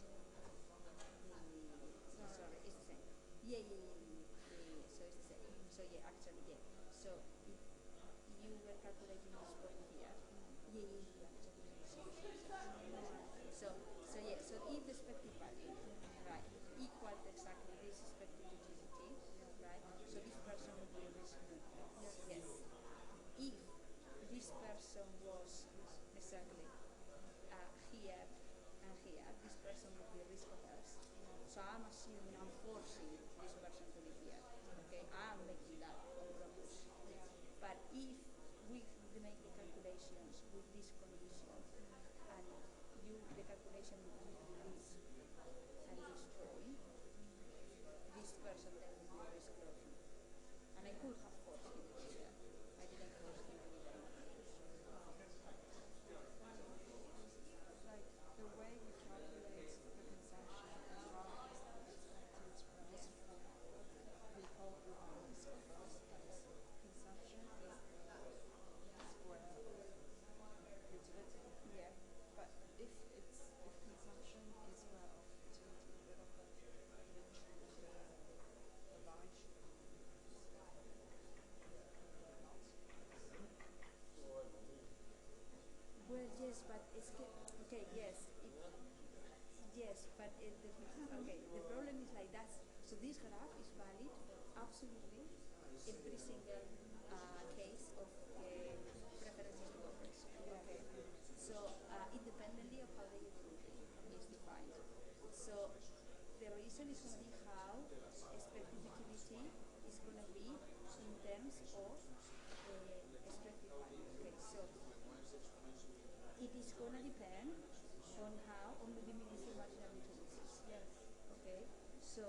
Sorry, it's the same. Yeah. So it's the same. So yeah, actually yeah. So if you were calculating this point here. Yeah. So yeah. So if the expected value, right, equal to exactly this expected utility, right? So this person would be a risk neutral. Yes. If this person was exactly here and here, this person would be risk averse. So I'm assuming I'm forcing this person to be here. Okay, I'm making that on purpose. But if we make the calculations with this condition, and the calculation with this and this point, this person then will be a risk averse. And I could have forced him to be there. I didn't force him to be there. Like the way you calculate the consumption as well as the expected price for people who are risk averse, consumption is the square of utility. Yeah. But if consumption is square of utility, then eventually the line should be not. Well, yes, but it's okay. Yes, but the problem is like that. So this graph is valid absolutely every single case of preferences to offers. Okay. So independently of how the utility is defined. So the reason is going to be how expected utility is going to be in terms of expected value. Okay, so it is going to depend on how, on the So,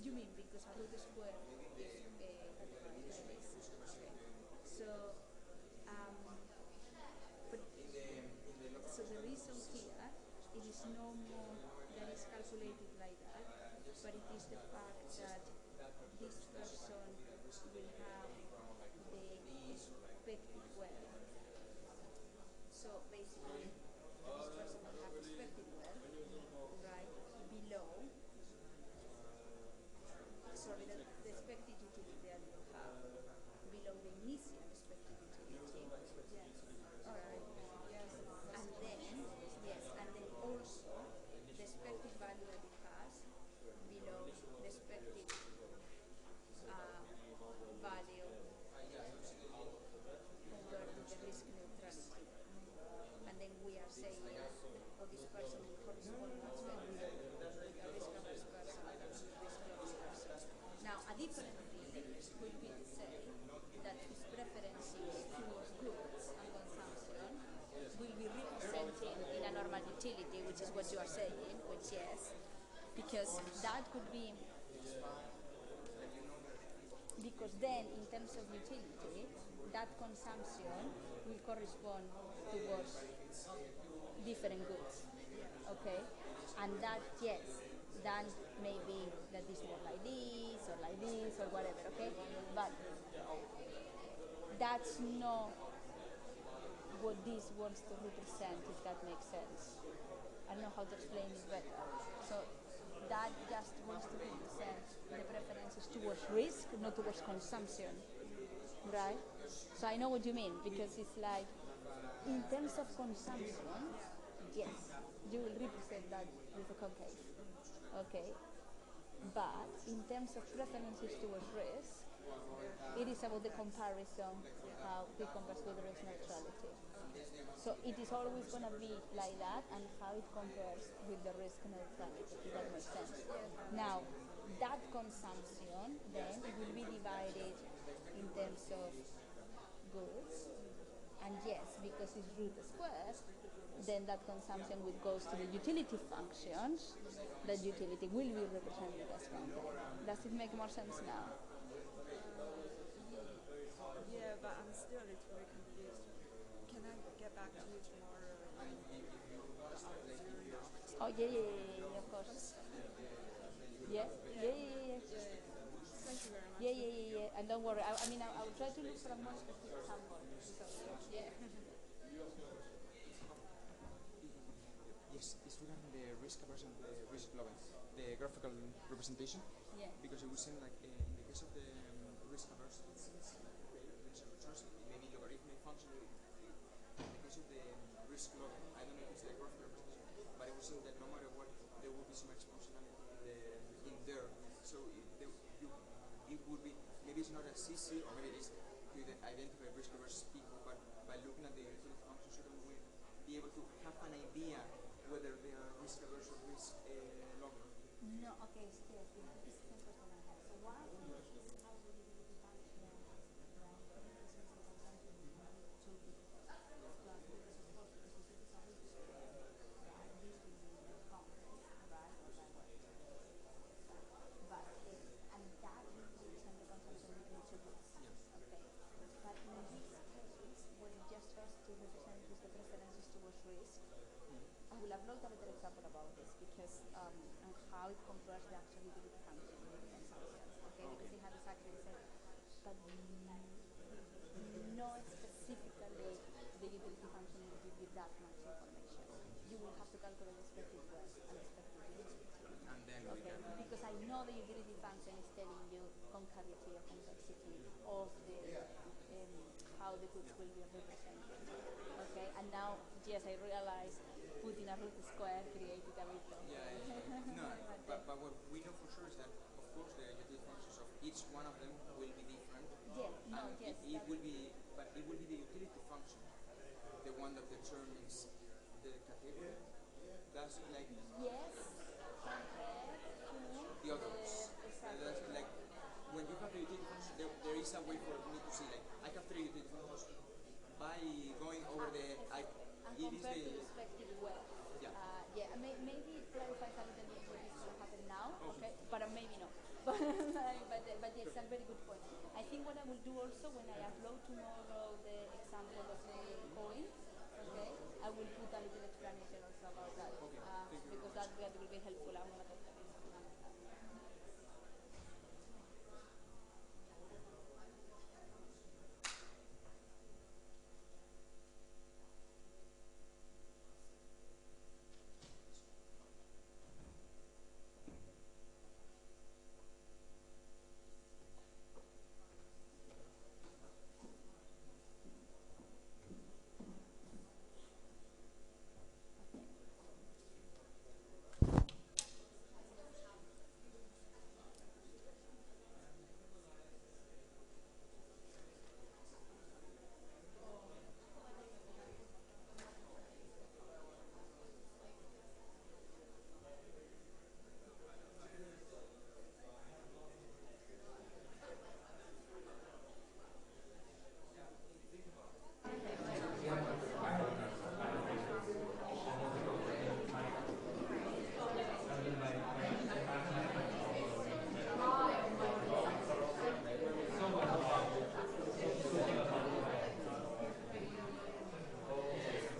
you mean because a root square is okay. So, but so the reason here, it is no more that is calculated like that, but it is the fact that this person will have the expected wealth. So basically, this person will have expected wealth, right, below, sorry, the expected utility that you have below the initial expected utility. Yes. All right. Yes. And then, yes, and then also the expected value that it has below the expected value compared to the risk neutrality. And then we are saying, oh, this person will correspond much better with a risk averse person than with a risk averse person. Now, a different thing would be to say that his preferences towards goods and consumption will be represented in a normal utility, which is what you are saying, which yes, because that could be, because then in terms of utility, that consumption will correspond towards different goods, okay? And that, yes, then maybe that is more like this or whatever, okay? But that's not what this wants to represent, if that makes sense. I don't know how to explain it better. So that just wants to represent the preferences towards risk, not towards consumption, right? So I know what you mean, because it's like, in terms of consumption, yes, you will represent that with a concave, okay? But in terms of preferences towards risk, it is about the comparison, how it compares with risk neutrality. So it is always going to be like that, and how it compares with the risk neutrality, if that makes sense. Now, that consumption, then, it will be divided in terms of goods, and yes, because it's root squared, then that consumption will goes to the utility functions. That utility will be represented as concave. Does it make more sense now? Yeah, but I'm still a little bit confused. Can I get back to you tomorrow? Oh, yeah, of course. Yeah. Thank you very much. Yeah. And don't worry, I mean, I will try to look for a more specific sample. So, yeah. Yes, it's regarding the risk aversion, the risk level, the graphical representation. Yeah. Because it was saying like in the case of the risk averse, it seems it may be logarithmic function. In the case of the risk log, I don't know if it's the graphical representation, but it was saying that no matter what, there will be some exponentiality in there. So it would be, maybe it's not as easy, or maybe it is to identify risk averse people, but by looking at the utility function, so that we be able to have an idea whether they are risk averse or risk logger. No, okay, still, this is the same question I have. So why is how the utility function, right? I will have looked at a better example about this because and how it compares the actual utility function with consumptions. Okay, because it has exactly the same, but not specifically the utility function will give you that much information. You will have to calculate expected wealth and expected utility. And then Okay, because I know the utility function is telling you concavity or convexity of the how the goods will be represented. Okay, and now yes, I realize putting a root square created a bit of no, but what we know for sure is that of course the utility functions of each one of them will be different. Yeah, And it will be, but it will be the utility function, the one that determines the category. That's like yes, compared to the others. exactly. That's like when you have the utility function, there is a way for me to see like I have three utility functions by going over the and compared to expected wealth. Yeah, maybe it clarifies a little bit what is going to happen now, okay? But maybe not. But it's a very good point. I think what I will do also when I upload tomorrow the example of the coin, okay, I will put a little explanation also about that, because that will be helpful. I'm going to talk about it.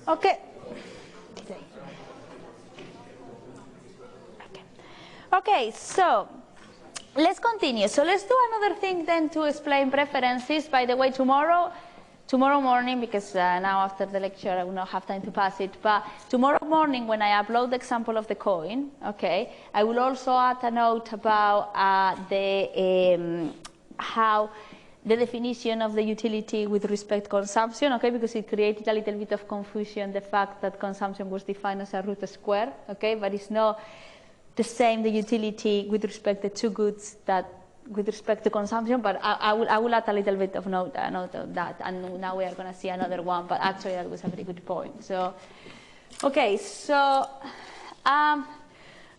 Okay. Okay, so let's continue. So let's do another thing then to explain preferences. By the way, tomorrow morning, because now after the lecture I will not have time to pass it, but tomorrow morning when I upload the example of the coin, okay, I will also add a note about how the definition of the utility with respect to consumption, okay, because it created a little bit of confusion, the fact that consumption was defined as a root square, okay, but it's not the same, the utility with respect to two goods that with respect to consumption, but I will add a little bit of note of that, and now we are going to see another one, but actually that was a very good point. So, okay, so,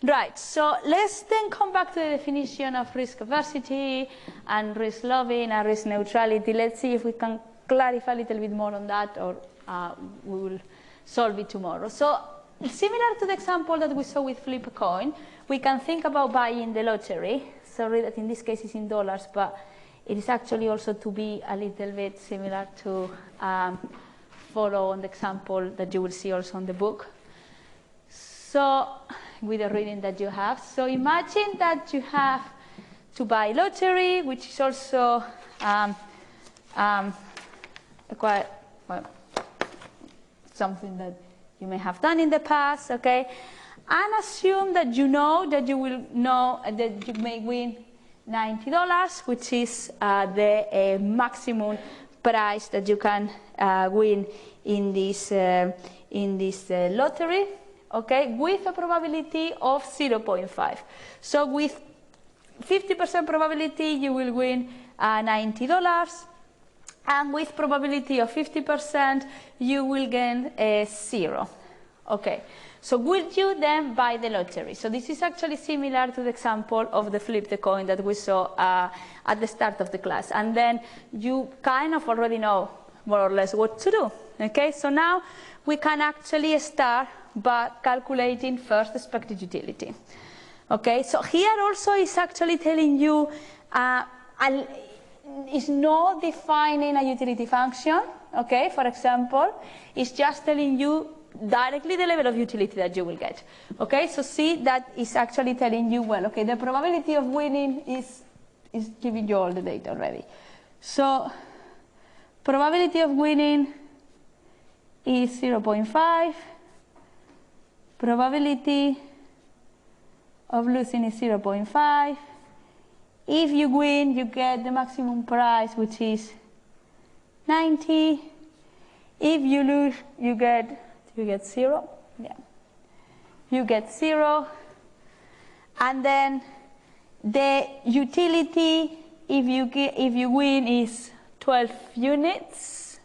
right, so let's then come back to the definition of risk aversity and risk loving and risk neutrality. Let's see if we can clarify a little bit more on that, or we will solve it tomorrow. So, similar to the example that we saw with flip a coin, we can think about buying the lottery. Sorry that in this case it's in dollars, but it is actually also to be a little bit similar to follow on the example that you will see also on the book. So, with the reading that you have. So imagine that you have to buy lottery, which is also quite, well, something that you may have done in the past, okay? And assume that you know that you will know that you may win $90, which is the maximum price that you can win in this lottery, okay, with a probability of 0.5. So with 50% probability you will win $90, and with probability of 50% you will gain 0. Okay, so would you then buy the lottery? So this is actually similar to the example of the flip the coin that we saw at the start of the class. And then you kind of already know more or less what to do. Okay, so now we can actually start by calculating first expected utility. Okay, so here also is actually telling you it's not defining a utility function. Okay, for example, it's just telling you directly the level of utility that you will get. Okay, so see that is actually telling you, well, okay, the probability of winning is giving you all the data already. So probability of winning is 0.5. Probability of losing is 0.5. If you win, you get the maximum price, which is 90. If you lose, you get 0. Yeah, you get 0. And then the utility, if you win, is 12 units.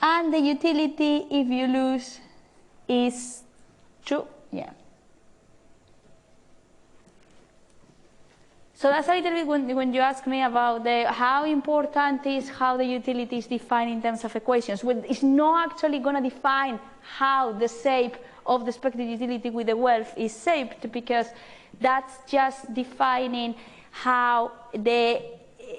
And the utility, if you lose, is 2. Yeah. So that's a little bit when you ask me about how important is how the utility is defined in terms of equations. Well, it's not actually going to define how the shape of the expected utility with the wealth is shaped, because that's just defining how the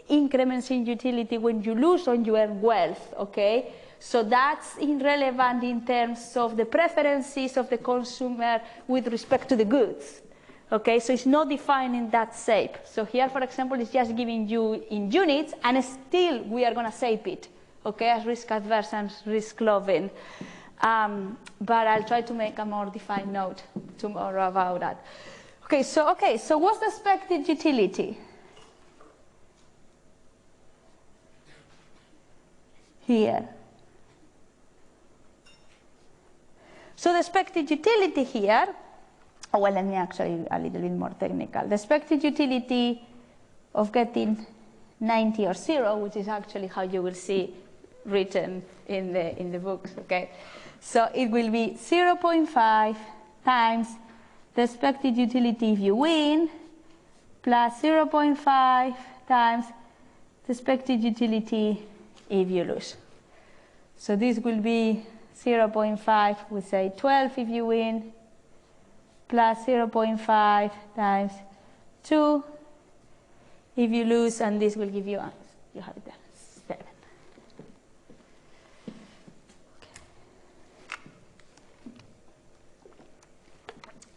increments in utility when you lose on your wealth, okay? So that's irrelevant in terms of the preferences of the consumer with respect to the goods. Okay, so it's not defining that shape. So here, for example, it's just giving you in units, and still we are going to shape it, okay, as risk adverse and risk loving. But I'll try to make a more defined note tomorrow about that. Okay, so what's the expected utility? Here. So the expected utility here, well, let me actually a little bit more technical. The expected utility of getting 90 or 0, which is actually how you will see written in the books, okay? So it will be 0.5 times the expected utility if you win, plus 0.5 times the expected utility if you lose. So this will be 0.5, we say 12 if you win, plus 0.5 times 2 if you lose, and this will give you, you have it there, 7.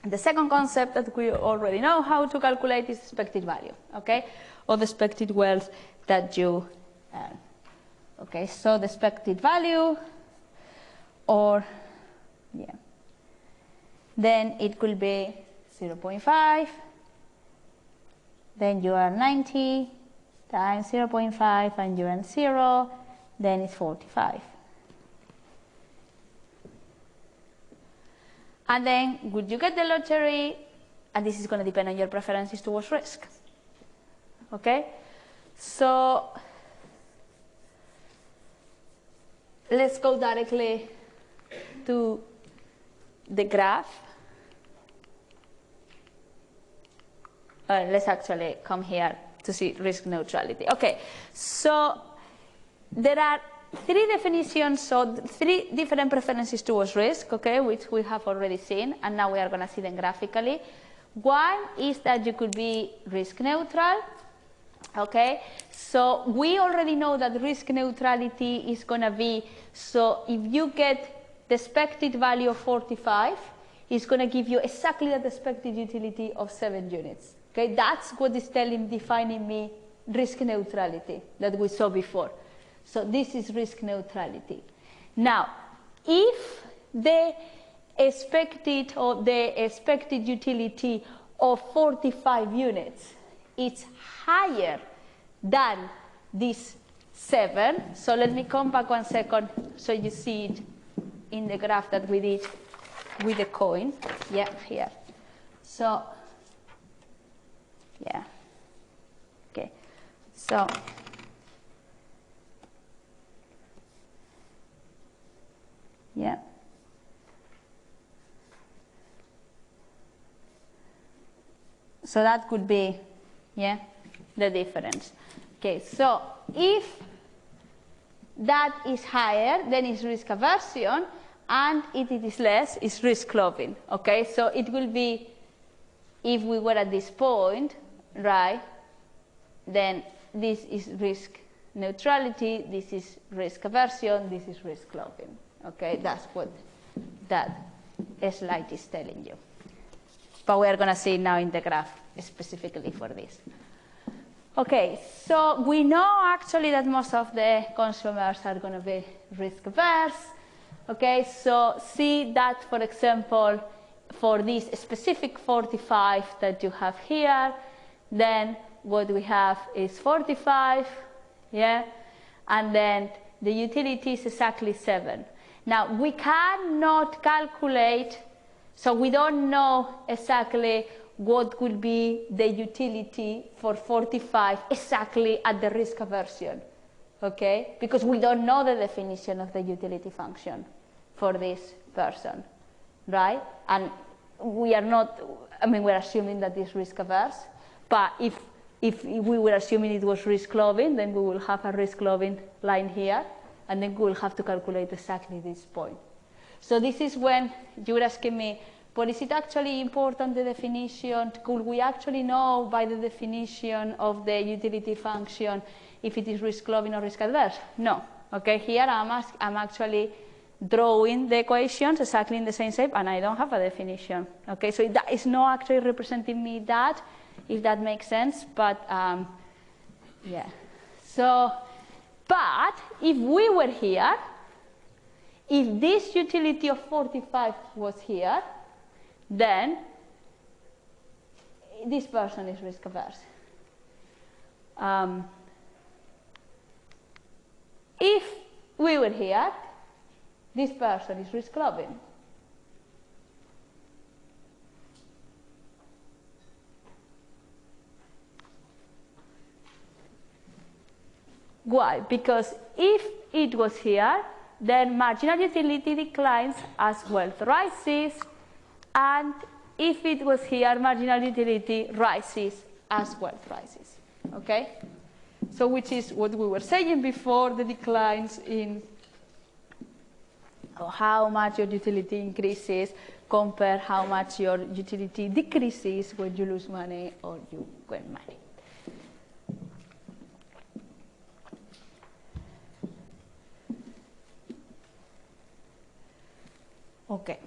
And the second concept that we already know how to calculate is expected value, okay, or the expected wealth that you earn. Okay, so the expected value, or, yeah, then it will be 0.5, then you earn 90 times 0.5 and you earn 0, then it's 45. And then would you get the lottery, and this is going to depend on your preferences towards risk. Okay, so let's go directly to the graph. Let's actually come here to see risk neutrality. Okay, so there are 3 definitions, so 3 different preferences towards risk, okay, which we have already seen, and now we are going to see them graphically. One is that you could be risk neutral, okay, so we already know that risk neutrality is going to be, so if you get the expected value of 45, it's going to give you exactly the expected utility of 7 units. Okay, that's what is defining me risk neutrality that we saw before. So this is risk neutrality. Now, if the expected utility of 45 units is higher than this 7, so let me come back 1 second so you see it in the graph that we did with the coin. Yeah, here. So, yeah. Okay. So, yeah. So that could be, yeah, the difference. Okay, so if that is higher, then it's risk aversion, and if it is less, it's risk loving. Okay, so it will be, if we were at this point, right, then this is risk neutrality, this is risk aversion, this is risk loving. Okay, that's what that slide is telling you. But we are going to see now in the graph specifically for this. Okay, so we know actually that most of the consumers are going to be risk averse. Okay, so see that, for example, for this specific 45 that you have here, then what we have is 45, yeah, and then the utility is exactly 7. Now, we cannot calculate, so we don't know exactly what will be the utility for 45 exactly at the risk aversion, okay? Because we don't know the definition of the utility function for this person, right? And we are not, I mean, we're assuming that it's risk averse, but if if we were assuming it was risk-loving, then we will have a risk-loving line here, and then we will have to calculate exactly this point. So this is when you were asking me, but is it actually important, the definition? Could we actually know by the definition of the utility function if it is risk-loving or risk-adverse? No. Okay, here I'm actually drawing the equations exactly in the same shape, and I don't have a definition. Okay, so that is not actually representing me that, if that makes sense, but yeah. So, but if we were here, if this utility of 45 was here, then this person is risk averse. If we were here, this person is risk loving. Why? Because if it was here, then marginal utility declines as wealth rises, and if it was here, marginal utility rises as wealth rises. Okay? So which is what we were saying before, the declines in how much your utility increases compare how much your utility decreases when you lose money or you win money. Okay.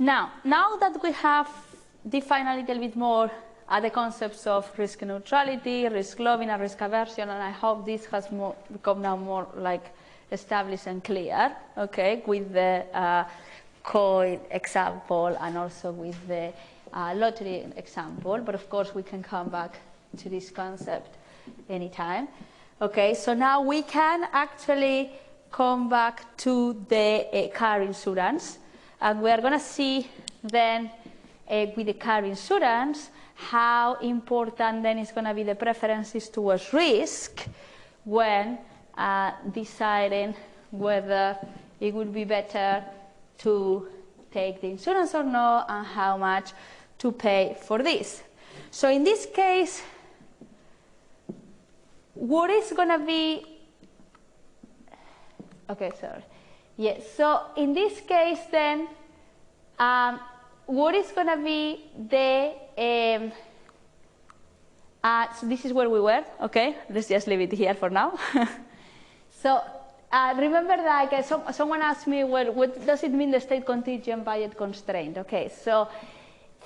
Now that we have defined a little bit more the concepts of risk neutrality, risk loving, and risk aversion, and I hope this has become now more like established and clear, okay, with the coin example and also with the lottery example, but of course we can come back to this concept anytime. Okay, so now we can actually come back to the car insurance, and we are going to see then with the car insurance how important then is going to be the preferences towards risk when deciding whether it would be better to take the insurance or not and how much to pay for this. So in this case, what is going to be, okay, sorry. Yes, so in this case then, what is going to be the, so this is where we were, okay? Let's just leave it here for now. So remember, like someone asked me, well, what does it mean the state contingent budget constraint? Okay, so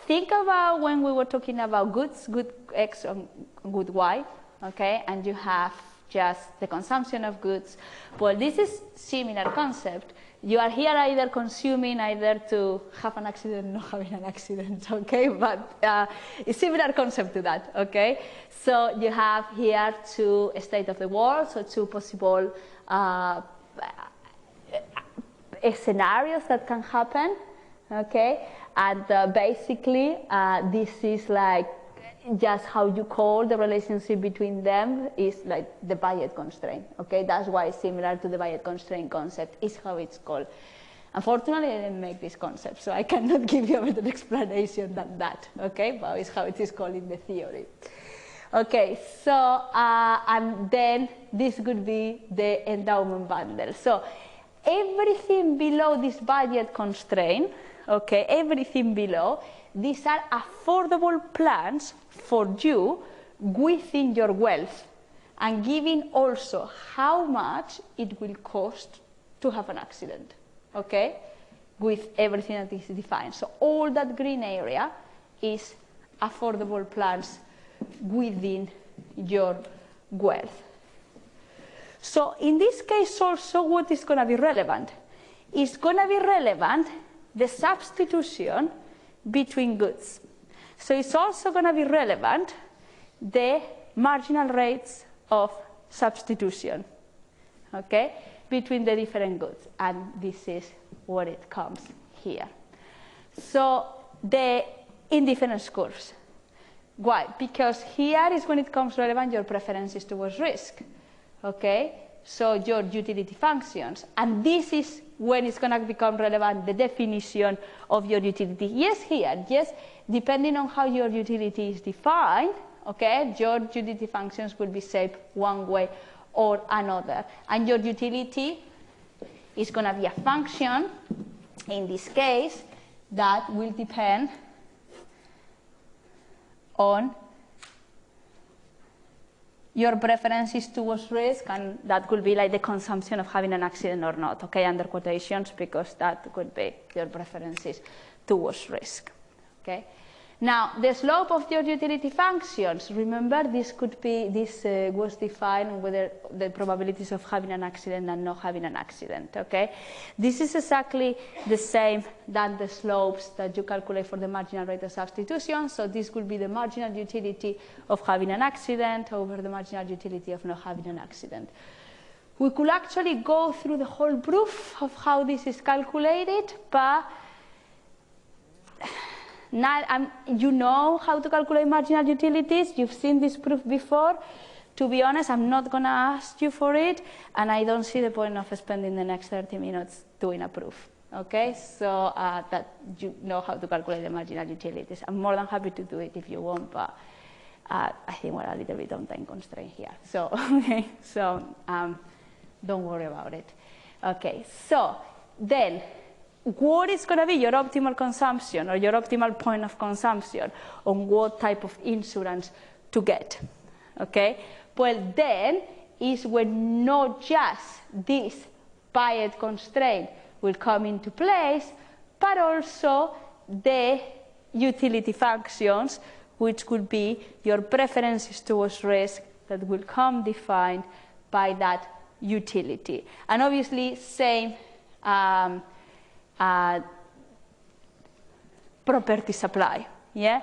think about when we were talking about goods, good X and good Y, okay? And you have just the consumption of goods. Well, this is similar concept. You are here either consuming, either to have an accident, not having an accident, okay? But it's similar concept to that, okay? So you have here two state of the world, so two possible scenarios that can happen, okay? And basically, this is like just how you call the relationship between them is like the budget constraint, okay? That's why it's similar to the budget constraint concept, is how it's called. Unfortunately, I didn't make this concept, so I cannot give you a better explanation than that, okay? But it's how it is called in the theory. Okay, so, and then this could be the endowment bundle. So everything below this budget constraint, okay, everything below, these are affordable plans for you within your wealth and giving also how much it will cost to have an accident, okay, with everything that is defined. So all that green area is affordable plans within your wealth. So in this case also, what is going to be relevant? It's going to be relevant the substitution between goods. So it's also going to be relevant the marginal rates of substitution, okay, between the different goods, and this is where it comes here. So the indifference curves. Why? Because here is when it comes relevant your preferences towards risk, okay? so your utility functions. And this is when it's going to become relevant, the definition of your utility. Yes, here, yes, depending on how your utility is defined, okay, your utility functions will be shaped one way or another. And your utility is going to be a function, in this case, that will depend on your preferences towards risk, and that could be like the consumption of having an accident or not, okay, under quotations, because that could be your preferences towards risk, okay. Now, the slope of your utility functions, remember this was defined whether the probabilities of having an accident and not having an accident, okay? This is exactly the same than the slopes that you calculate for the marginal rate of substitution. So this will be the marginal utility of having an accident over the marginal utility of not having an accident. We could actually go through the whole proof of how this is calculated, but now, you know how to calculate marginal utilities. You've seen this proof before. To be honest, I'm not going to ask you for it, and I don't see the point of spending the next 30 minutes doing a proof. Okay, so that you know how to calculate the marginal utilities. I'm more than happy to do it if you want, but I think we're a little bit on time constraint here. So, okay, so don't worry about it. Okay, so then, what is going to be your optimal consumption or your optimal point of consumption on what type of insurance to get? Okay? Well, then is when not just this Bayes constraint will come into place, but also the utility functions, which could be your preferences towards risk that will come defined by that utility. And obviously, same properties apply. Yeah?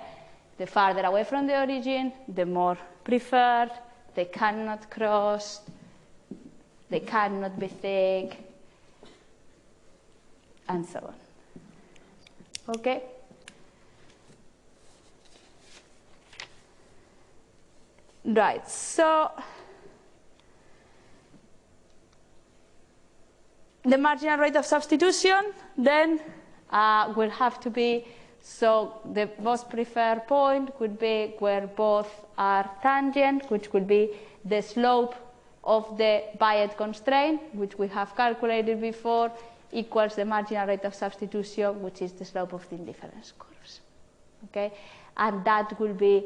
The farther away from the origin, the more preferred, they cannot cross, they cannot be thick, and so on. Okay? Right, so the marginal rate of substitution then will have to be, so the most preferred point would be where both are tangent, which would be the slope of the Bayes constraint, which we have calculated before, equals the marginal rate of substitution, which is the slope of the indifference curves. Okay? And that will be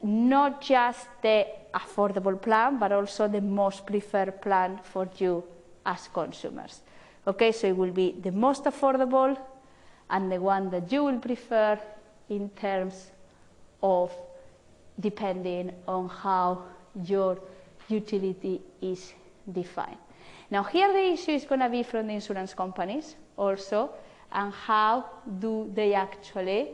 not just the affordable plan, but also the most preferred plan for you as consumers. Okay, so it will be the most affordable and the one that you will prefer in terms of depending on how your utility is defined. Now here the issue is going to be from the insurance companies also, and how do they actually,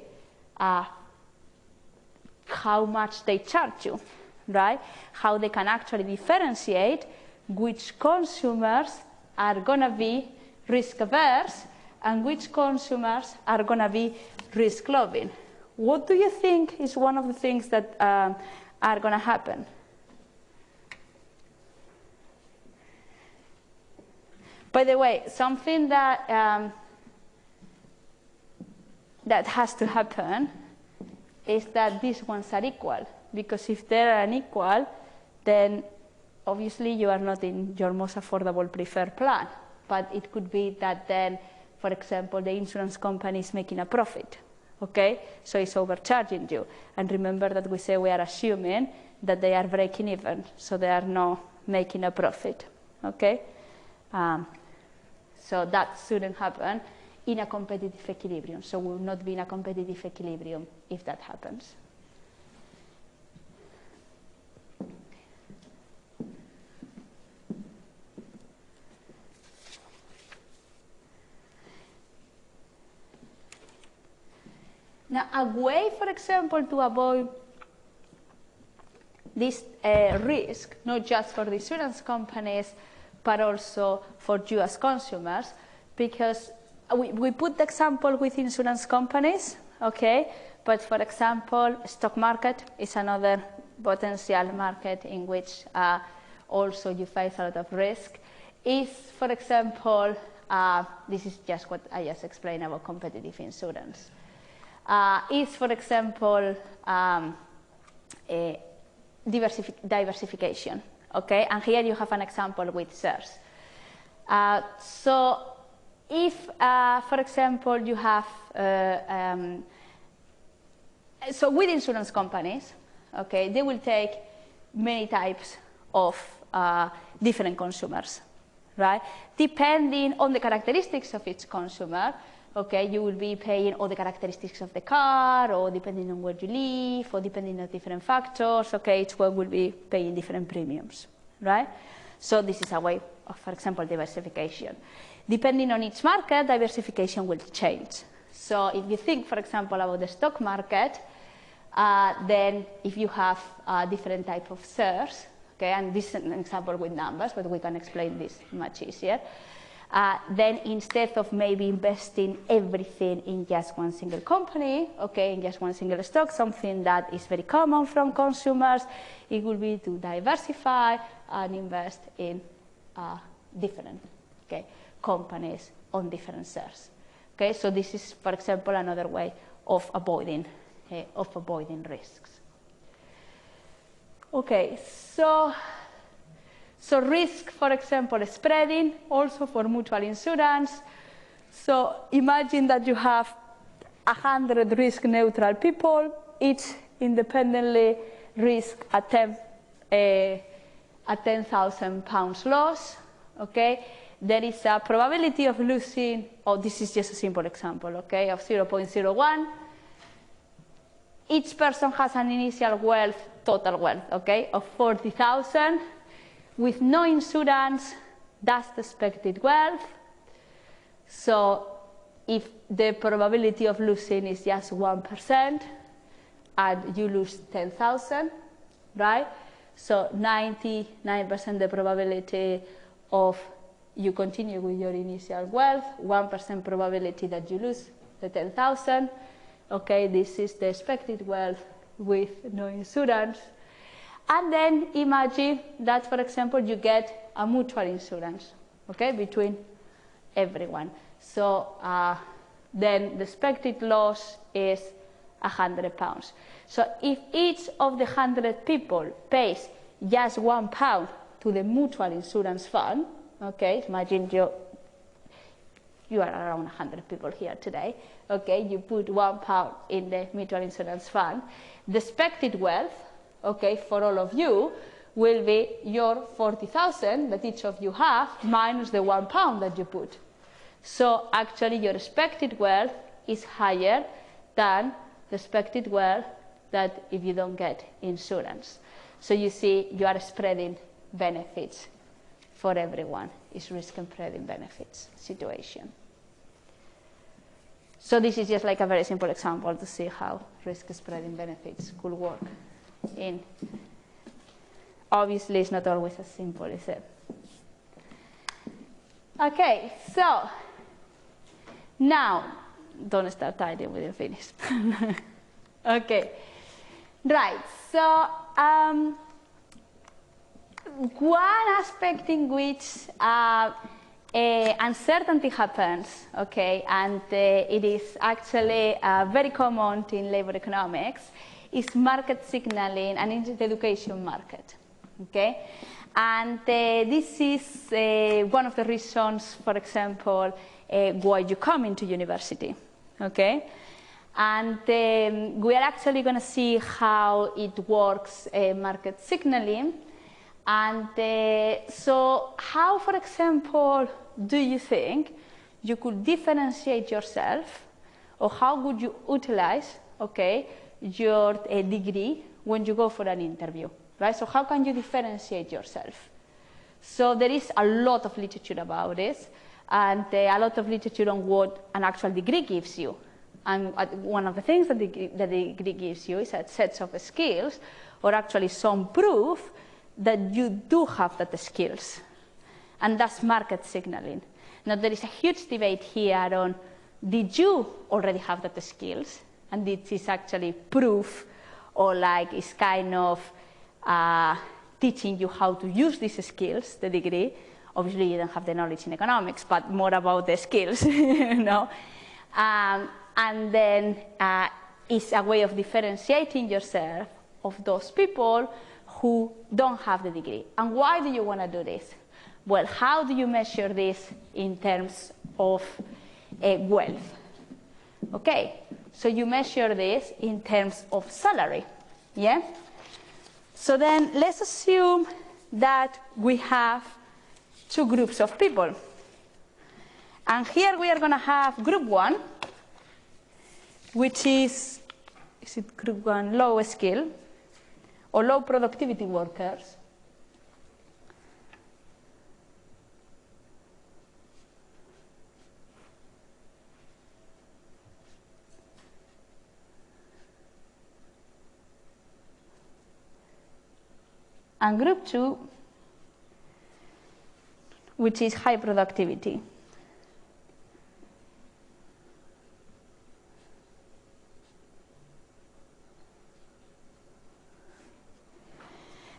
how much they charge you, right? How they can actually differentiate which consumers are going to be risk averse and which consumers are going to be risk loving. What do you think is one of the things that are going to happen? By the way, something that that has to happen is that these ones are equal, because if they are unequal, then obviously you are not in your most affordable preferred plan. But it could be that then, for example, the insurance company is making a profit, okay? So it's overcharging you. And remember that we say we are assuming that they are breaking even, so they are not making a profit, okay? So that shouldn't happen in a competitive equilibrium. So we will not be in a competitive equilibrium if that happens. Now, a way, for example, to avoid this risk, not just for the insurance companies, but also for you as consumers, because we put the example with insurance companies, okay? But for example, stock market is another potential market in which also you face a lot of risk is, for example, this is just what I just explained about competitive insurance. Is, for example, diversification. Okay, and here you have an example with shares. So if, for example, you have, so with insurance companies, okay, they will take many types of different consumers, right? Depending on the characteristics of each consumer, okay, you will be paying all the characteristics of the car, or depending on where you live, or depending on different factors, okay, each one will be paying different premiums, right? So this is a way of, for example, diversification. Depending on each market, diversification will change. So if you think, for example, about the stock market, then if you have different type of shares, okay, and this is an example with numbers, but we can explain this much easier. Then instead of maybe investing everything in just one single company, okay, in just one single stock, something that is very common from consumers, it will be to diversify and invest in different, okay, companies on different shares. Okay, so this is, for example, another way of avoiding risks. Okay, so risk, for example, spreading also for mutual insurance. So imagine that you have 100 risk-neutral people, each independently risk a £10,000 loss. Okay, there is a probability of losing. Oh, this is just a simple example. Okay, of 0.01. Each person has an initial wealth, total wealth, okay, of 40,000. With no insurance, that's the expected wealth. So if the probability of losing is just 1%, and you lose 10,000, right? So 99% the probability of you continue with your initial wealth, 1% probability that you lose the 10,000. Okay, this is the expected wealth with no insurance. And then imagine that, for example, you get a mutual insurance, okay, between everyone. So then the expected loss is £100. So if each of the 100 people pays just £1 to the mutual insurance fund, okay, imagine you are around 100 people here today, okay, you put £1 in the mutual insurance fund, the expected wealth, okay, for all of you will be your 40,000 that each of you have minus the £1 that you put. So actually your expected wealth is higher than the expected wealth that if you don't get insurance. So you see you are spreading benefits for everyone. It's risk and spreading benefits situation. So this is just like a very simple example to see how risk spreading benefits could work. Obviously, it's not always as simple, is it? Okay, so now, don't start typing when you're finished. Okay, right, so one aspect in which uncertainty happens, okay, and it is actually very common in labor economics, is market signaling and in the education market, okay? And this is one of the reasons, for example, why you come into university, okay? And we are actually going to see how it works, market signaling. And so how, for example, do you think you could differentiate yourself, or how would you utilize, okay, your degree when you go for an interview, right? So how can you differentiate yourself? So there is a lot of literature about this, and a lot of literature on what an actual degree gives you. And one of the things that the degree gives you is a set of skills, or actually some proof that you do have that skills. And that's market signaling. Now there is a huge debate here on, did you already have that skills? And this is actually proof, or like it's kind of teaching you how to use these skills, the degree. Obviously, you don't have the knowledge in economics, but more about the skills, you know. And then it's a way of differentiating yourself of those people who don't have the degree. And why do you want to do this? Well, how do you measure this in terms of wealth? Okay, so you measure this in terms of salary, yeah? So then let's assume that we have two groups of people. And here we are going to have group 1, which is it group 1, low skill or low productivity workers. And group 2, which is high productivity.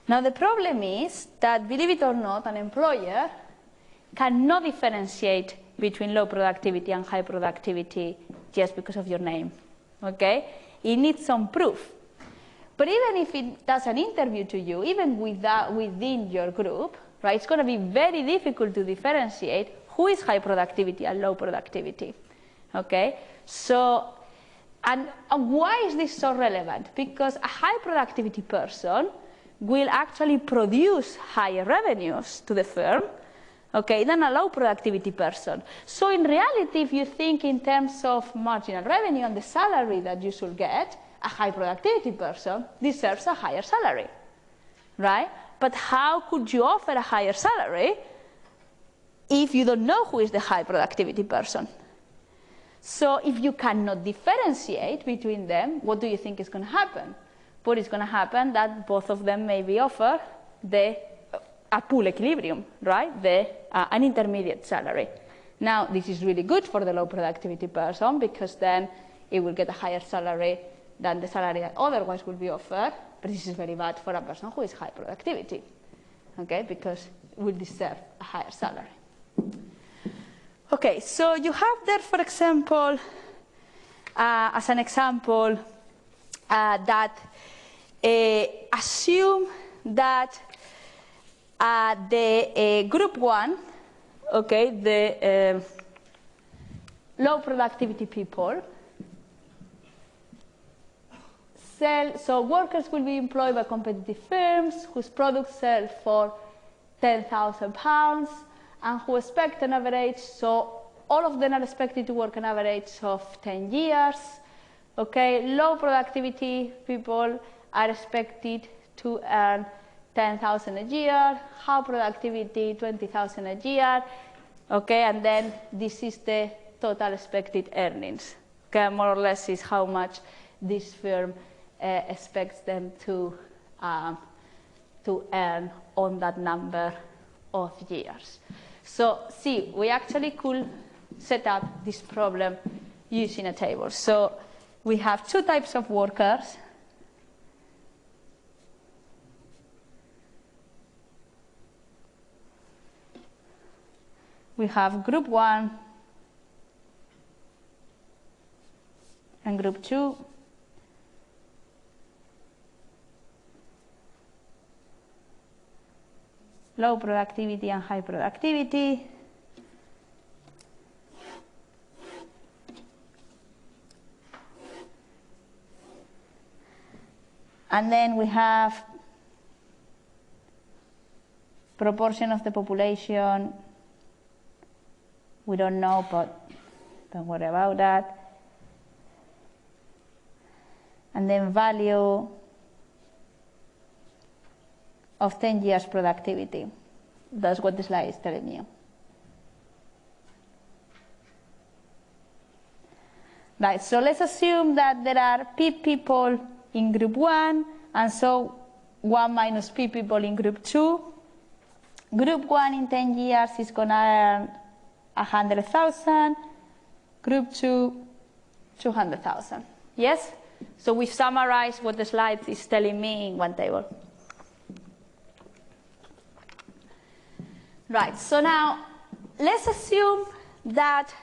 Now the problem is that, believe it or not, an employer cannot differentiate between low productivity and high productivity just because of your name, okay? It needs some proof. But even if it does an interview to you, even within your group, right, it's going to be very difficult to differentiate who is high productivity and low productivity, okay? So, and why is this so relevant? Because a high productivity person will actually produce higher revenues to the firm, okay, than a low productivity person. So in reality, if you think in terms of marginal revenue and the salary that you should get, a high productivity person deserves a higher salary, right? But how could you offer a higher salary if you don't know who is the high productivity person? So if you cannot differentiate between them, what do you think is going to happen? What is going to happen that both of them maybe offer a pool equilibrium, right? An intermediate salary. Now, this is really good for the low productivity person because then it will get a higher salary than the salary that otherwise would be offered, but this is very bad for a person who is high productivity, okay, because will deserve a higher salary. Okay, so you have there, for example, as an example, that assume that the group 1, okay, the low productivity people, so workers will be employed by competitive firms whose products sell for £10,000 and who expect an average, so all of them are expected to work an average of 10 years. Okay, low productivity people are expected to earn 10,000 a year, high productivity 20,000 a year. Okay, and then this is the total expected earnings. Okay, more or less is how much this firm expects them to earn on that number of years. So see, we actually could set up this problem using a table. So we have two types of workers. We have group 1 and group 2. Low productivity and high productivity. And then we have proportion of the population. We don't know, but don't worry about that. And then value of 10 years productivity. That's what the slide is telling you. Right, so let's assume that there are P people in group 1, and so 1 minus P people in group 2. Group 1 in 10 years is going to earn 100,000. Group 2, 200,000. Yes? So we've summarized what the slide is telling me in one table. Right, so now let's assume that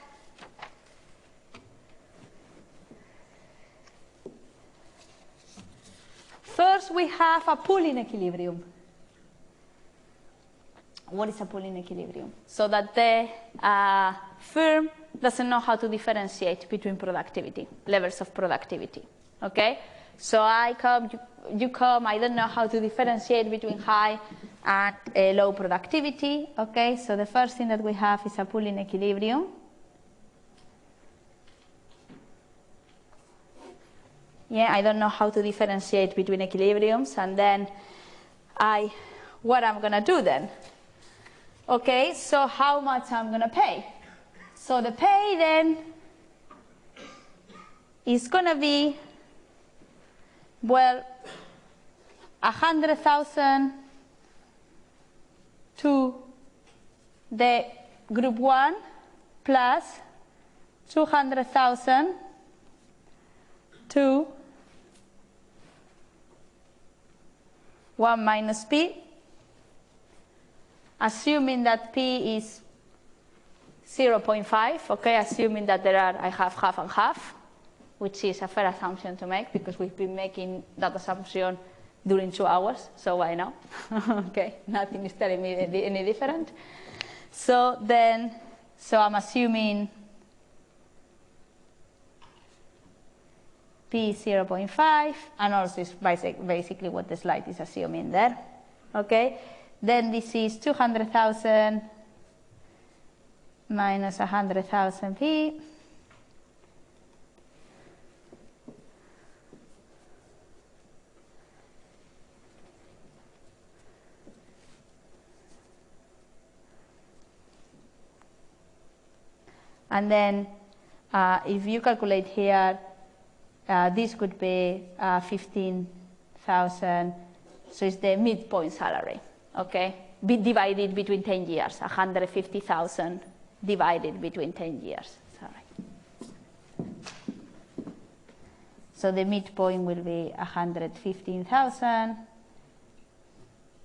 first we have a pooling equilibrium. What is a pooling equilibrium? So that the firm doesn't know how to differentiate between productivity, levels of productivity. Okay? So I come, you come, I don't know how to differentiate between high and low productivity. Okay? So the first thing that we have is a pooling equilibrium. Yeah, I don't know how to differentiate between equilibriums, and then what I'm going to do then? Okay, so how much I'm going to pay? So the pay then is going to be, well, 100,000 to the group 1 plus 200,000 to 1 minus P, assuming that P is 0.5, okay, assuming that I have half and half, which is a fair assumption to make because we've been making that assumption during 2 hours, so why not? Okay, nothing is telling me any different. So I'm assuming P is 0.5, and also is basically what the slide is assuming there, okay? Then this is 200,000 minus 100,000 P. And then if you calculate here, this could be 15,000, so it's the midpoint salary. Okay, divided between 10 years, 150,000 divided between 10 years. Sorry. So the midpoint will be 115,000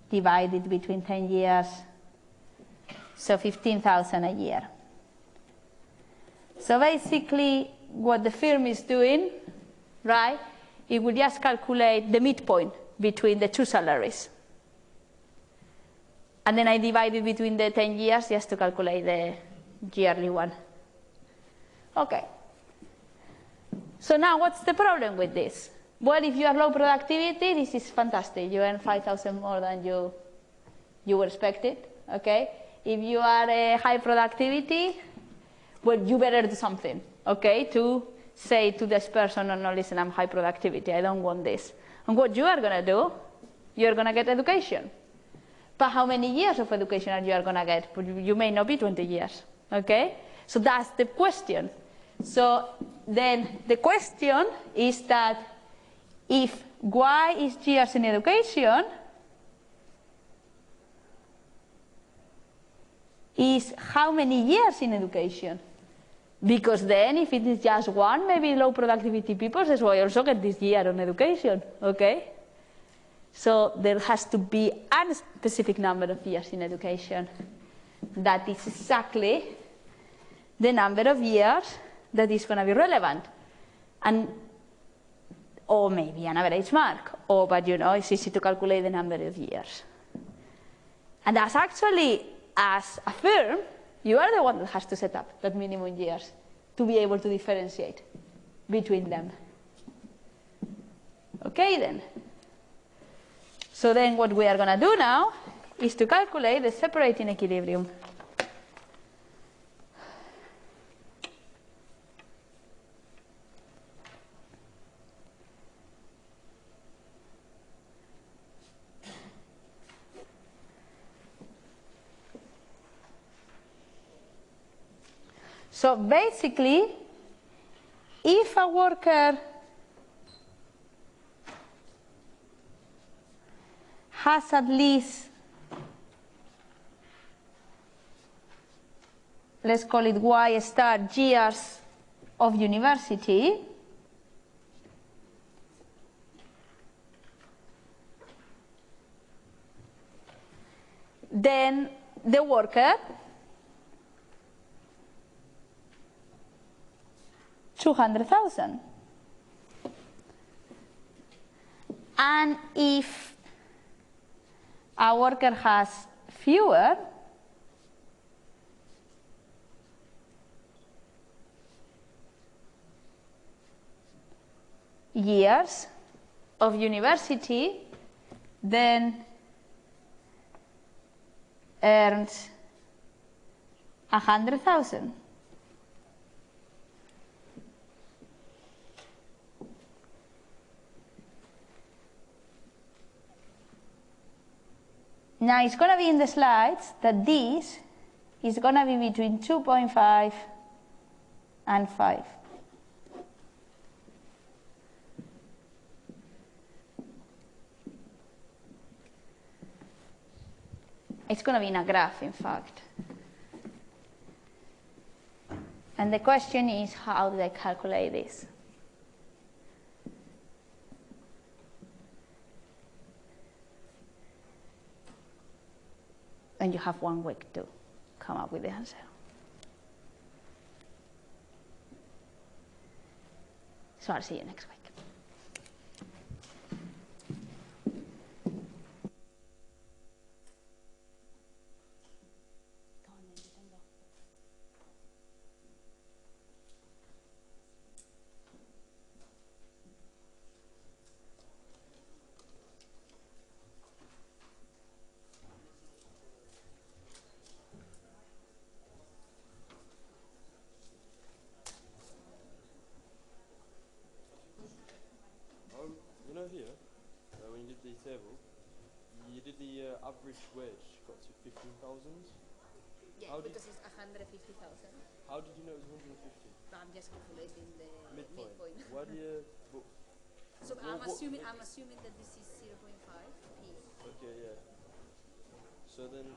divided between 10 years, so 15,000 a year. So basically, what the firm is doing, right, it will just calculate the midpoint between the two salaries. And then I divide it between the 10 years just to calculate the yearly one. Okay. So now what's the problem with this? Well, if you have low productivity, this is fantastic. You earn 5,000 more than you were expected. Okay. If you are high productivity, well, you better do something. Okay, to say to this person, no, listen, I'm high productivity. I don't want this. And what you are going to do, you're going to get education. But how many years of education are you going to get? You may not be 20 years, okay? So that's the question. So then the question is that if Y is years in education, is how many years in education? Because then if it is just one, maybe low productivity people says, well, I also get this year on education, okay? So there has to be a specific number of years in education. That is exactly the number of years that is going to be relevant. And, or maybe an average mark. But you know, it's easy to calculate the number of years. And that's actually, as a firm, you are the one that has to set up that minimum years to be able to differentiate between them. Okay then. So then what we are going to do now is to calculate the separating equilibrium. So basically, if a worker has at least, let's call it Y star years of university, then the worker, 200,000. And if a worker has fewer, years of university, then earns 100,000. Now it's going to be in the slides that this is going to be between 2.5 and 5. It's going to be in a graph, in fact. And the question is, how do I calculate this? And you have 1 week to come up with the answer. So I'll see you next week. You know here, when you did the table, you did the average wage got to 15,000. Yeah, How did- because it's 150,000. How did you know it was 150? I'm just calculating the Midpoint. midpoint. Why do you? So Well, I'm assuming that this is 0.5 p. Okay, yeah. So then,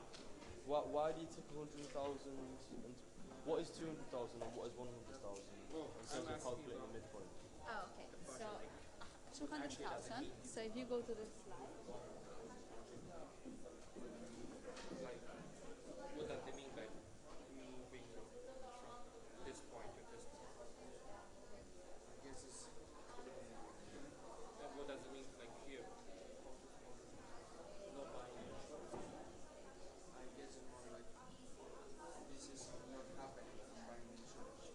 why do you take 100,000? And what is 200,000 and what is 100,000? In terms of calculating the midpoint. Oh, okay. So 200,000. So if you go to the slide. Like, what does it mean by moving from this point to this point? I guess it's. And what does it mean, like here? Not buying insurance. I guess it's more like this is not happening buying insurance.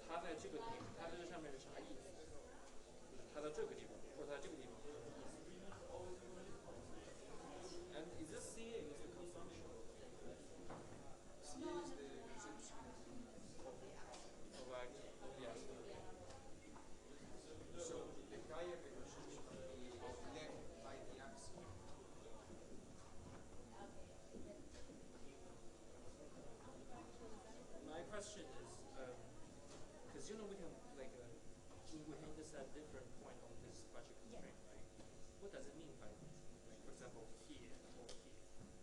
它在这个地方，它这个上面是啥意思？就是它在这个地方，或者它这个地方。And is this CA is the consumption? CA is the consumption of like, yes. So the higher the consumption of left by the axis. My question is, because you know we can like we can just at different point on this budget constraint, right? What does it mean by this? Like for example here or here?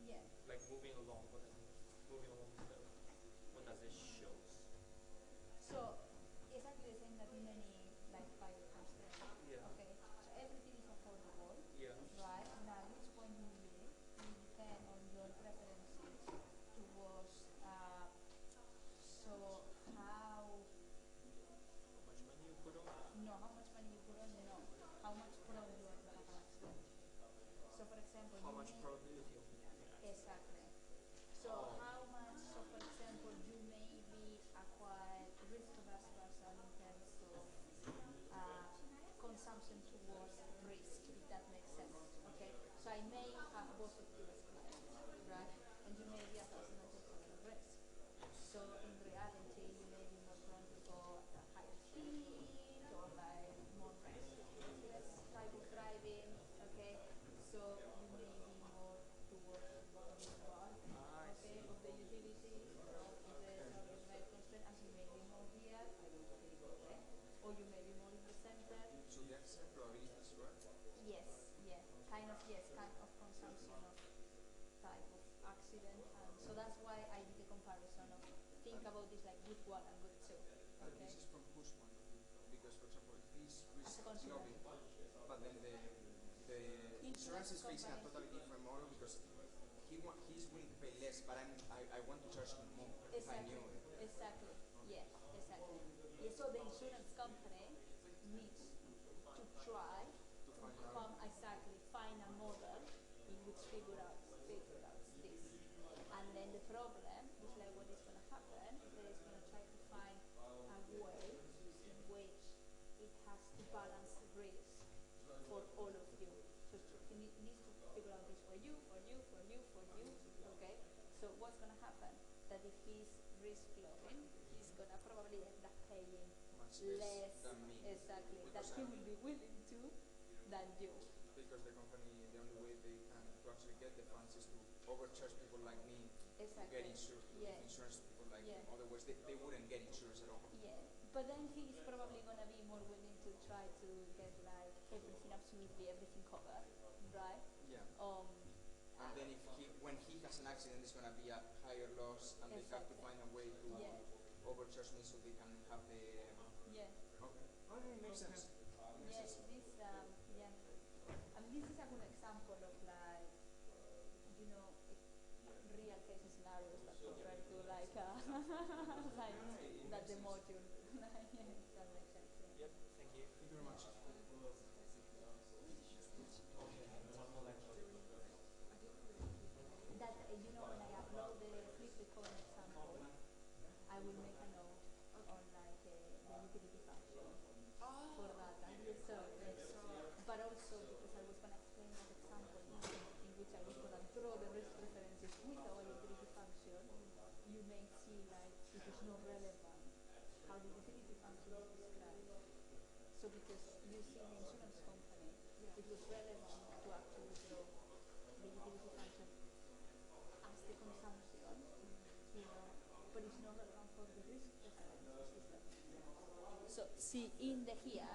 Yeah. Like moving along, what does it mean? Moving along what does it show? So exactly the same that many like five constraints. Yeah. Okay. So everything is affordable. Yeah. Right. Now which point you live will depend on your preferences towards so how How much money you put on? no how much money you put on no how much prone you are to have an accident. So for example How you much may- probability of it? exactly. So how much so for example you may be a quite risk-averse person in terms of consumption towards risk, if that makes sense. Okay? So I may have both of you as clients, right? And you may be a person that takes a lot of risk. So in reality you may be more prone to go at a higher speed or like more reckless type of driving, okay? So you may be more towards the bulk, okay, of the utility, of the right constraint, and you may be more here, okay? Or you may be more in the center. So the accident probability is right? Yes, yeah, kind of consumption of type of accident, and so that's why I did the comparison of think about this like good one and good two. But Okay. this is from whose point of view? Because for example, this As risk a consumer. lobby, but then the insurance is facing a totally different model because he's willing to pay less, but I want to charge him more if I Exactly. knew it. Exactly. Yeah. Exactly. Yeah. So the insurance company needs to try To find out. come exactly find a model in which figure out this, and then the problem is like what is going to happen. There is going to try to find a way in which it has to balance risk for all of you. So it needs to figure out this for you, for you, for you, for you. Okay. So what's going to happen? That if he's risk loading, he's going to probably end up paying Much less than me. exactly that Because he I'm- will be willing to than you. Because the company, the only way they can to actually get the funds is to overcharge people like me to Exactly. get insurance. Yeah. Insurance people like Yeah. me. Otherwise, they wouldn't get insurance at all. Yeah, but then he's probably gonna be more willing to try to get like everything, absolutely everything covered, right? Yeah. And And then if when he has an accident, it's gonna be a higher loss, and they have to Exactly. find a way to Yeah. overcharge me so they can have the. yeah, Okay. Okay, makes sense. Makes yeah, sense. this yeah, I mean this is a good example of like real case scenarios that compare to like like that the module. That makes sense. Yeah. Yep, thank you. Thank you very much. That when I upload the flip the coin example, I will make a note on like the utility function for that. But also because I was going to explain that example in which I was going to draw the risk references with our utility function, you may see like it is not relevant how the utility function is described. So because using the insurance company, it was relevant to actually draw the utility function as the consumption, but it's not relevant for the risk reference system. So see in the here,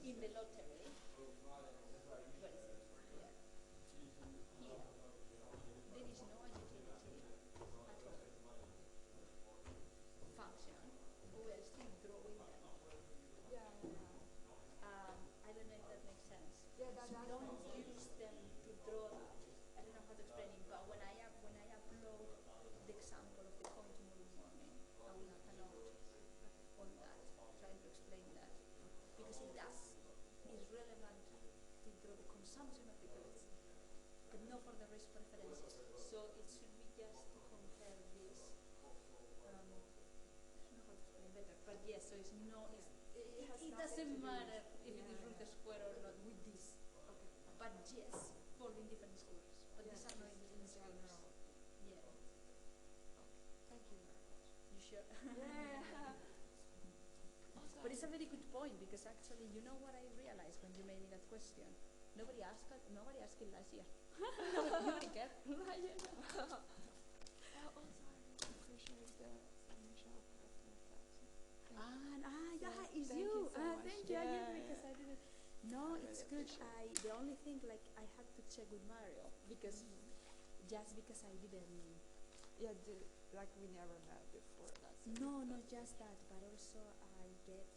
in the lottery, where is it? Here. Here. There is no utility at all. Function. We are still drawing them. I don't know if that makes sense. Yeah, that So we does don't make sense. use them to draw that. I don't know how to explain it, but when I upload the example of the coin tomorrow morning, I will have a note on that, trying to explain that. Because it is relevant to draw the consumption of the goods, but not for the risk preferences. So it should be just to compare this. I don't know how to explain better, but yes, so it's not. It doesn't matter if it is root square or not with this. Okay. But yes, following different schools. But these are not in schools. Yeah. Thank you very much. You sure? Yeah. But it's a very good point because actually, you know what I realized when you made me that question? Nobody asked it last year. Nobody cared. sorry. Appreciate the submission of customer satisfaction. It's Thank you. you so much. Thank you. Yeah. Because I didn't. No, it's really good. appreciate The only thing like I had to check with Mario because just because I didn't. Yeah, like we never met before. That's it. No, not just that, but also I get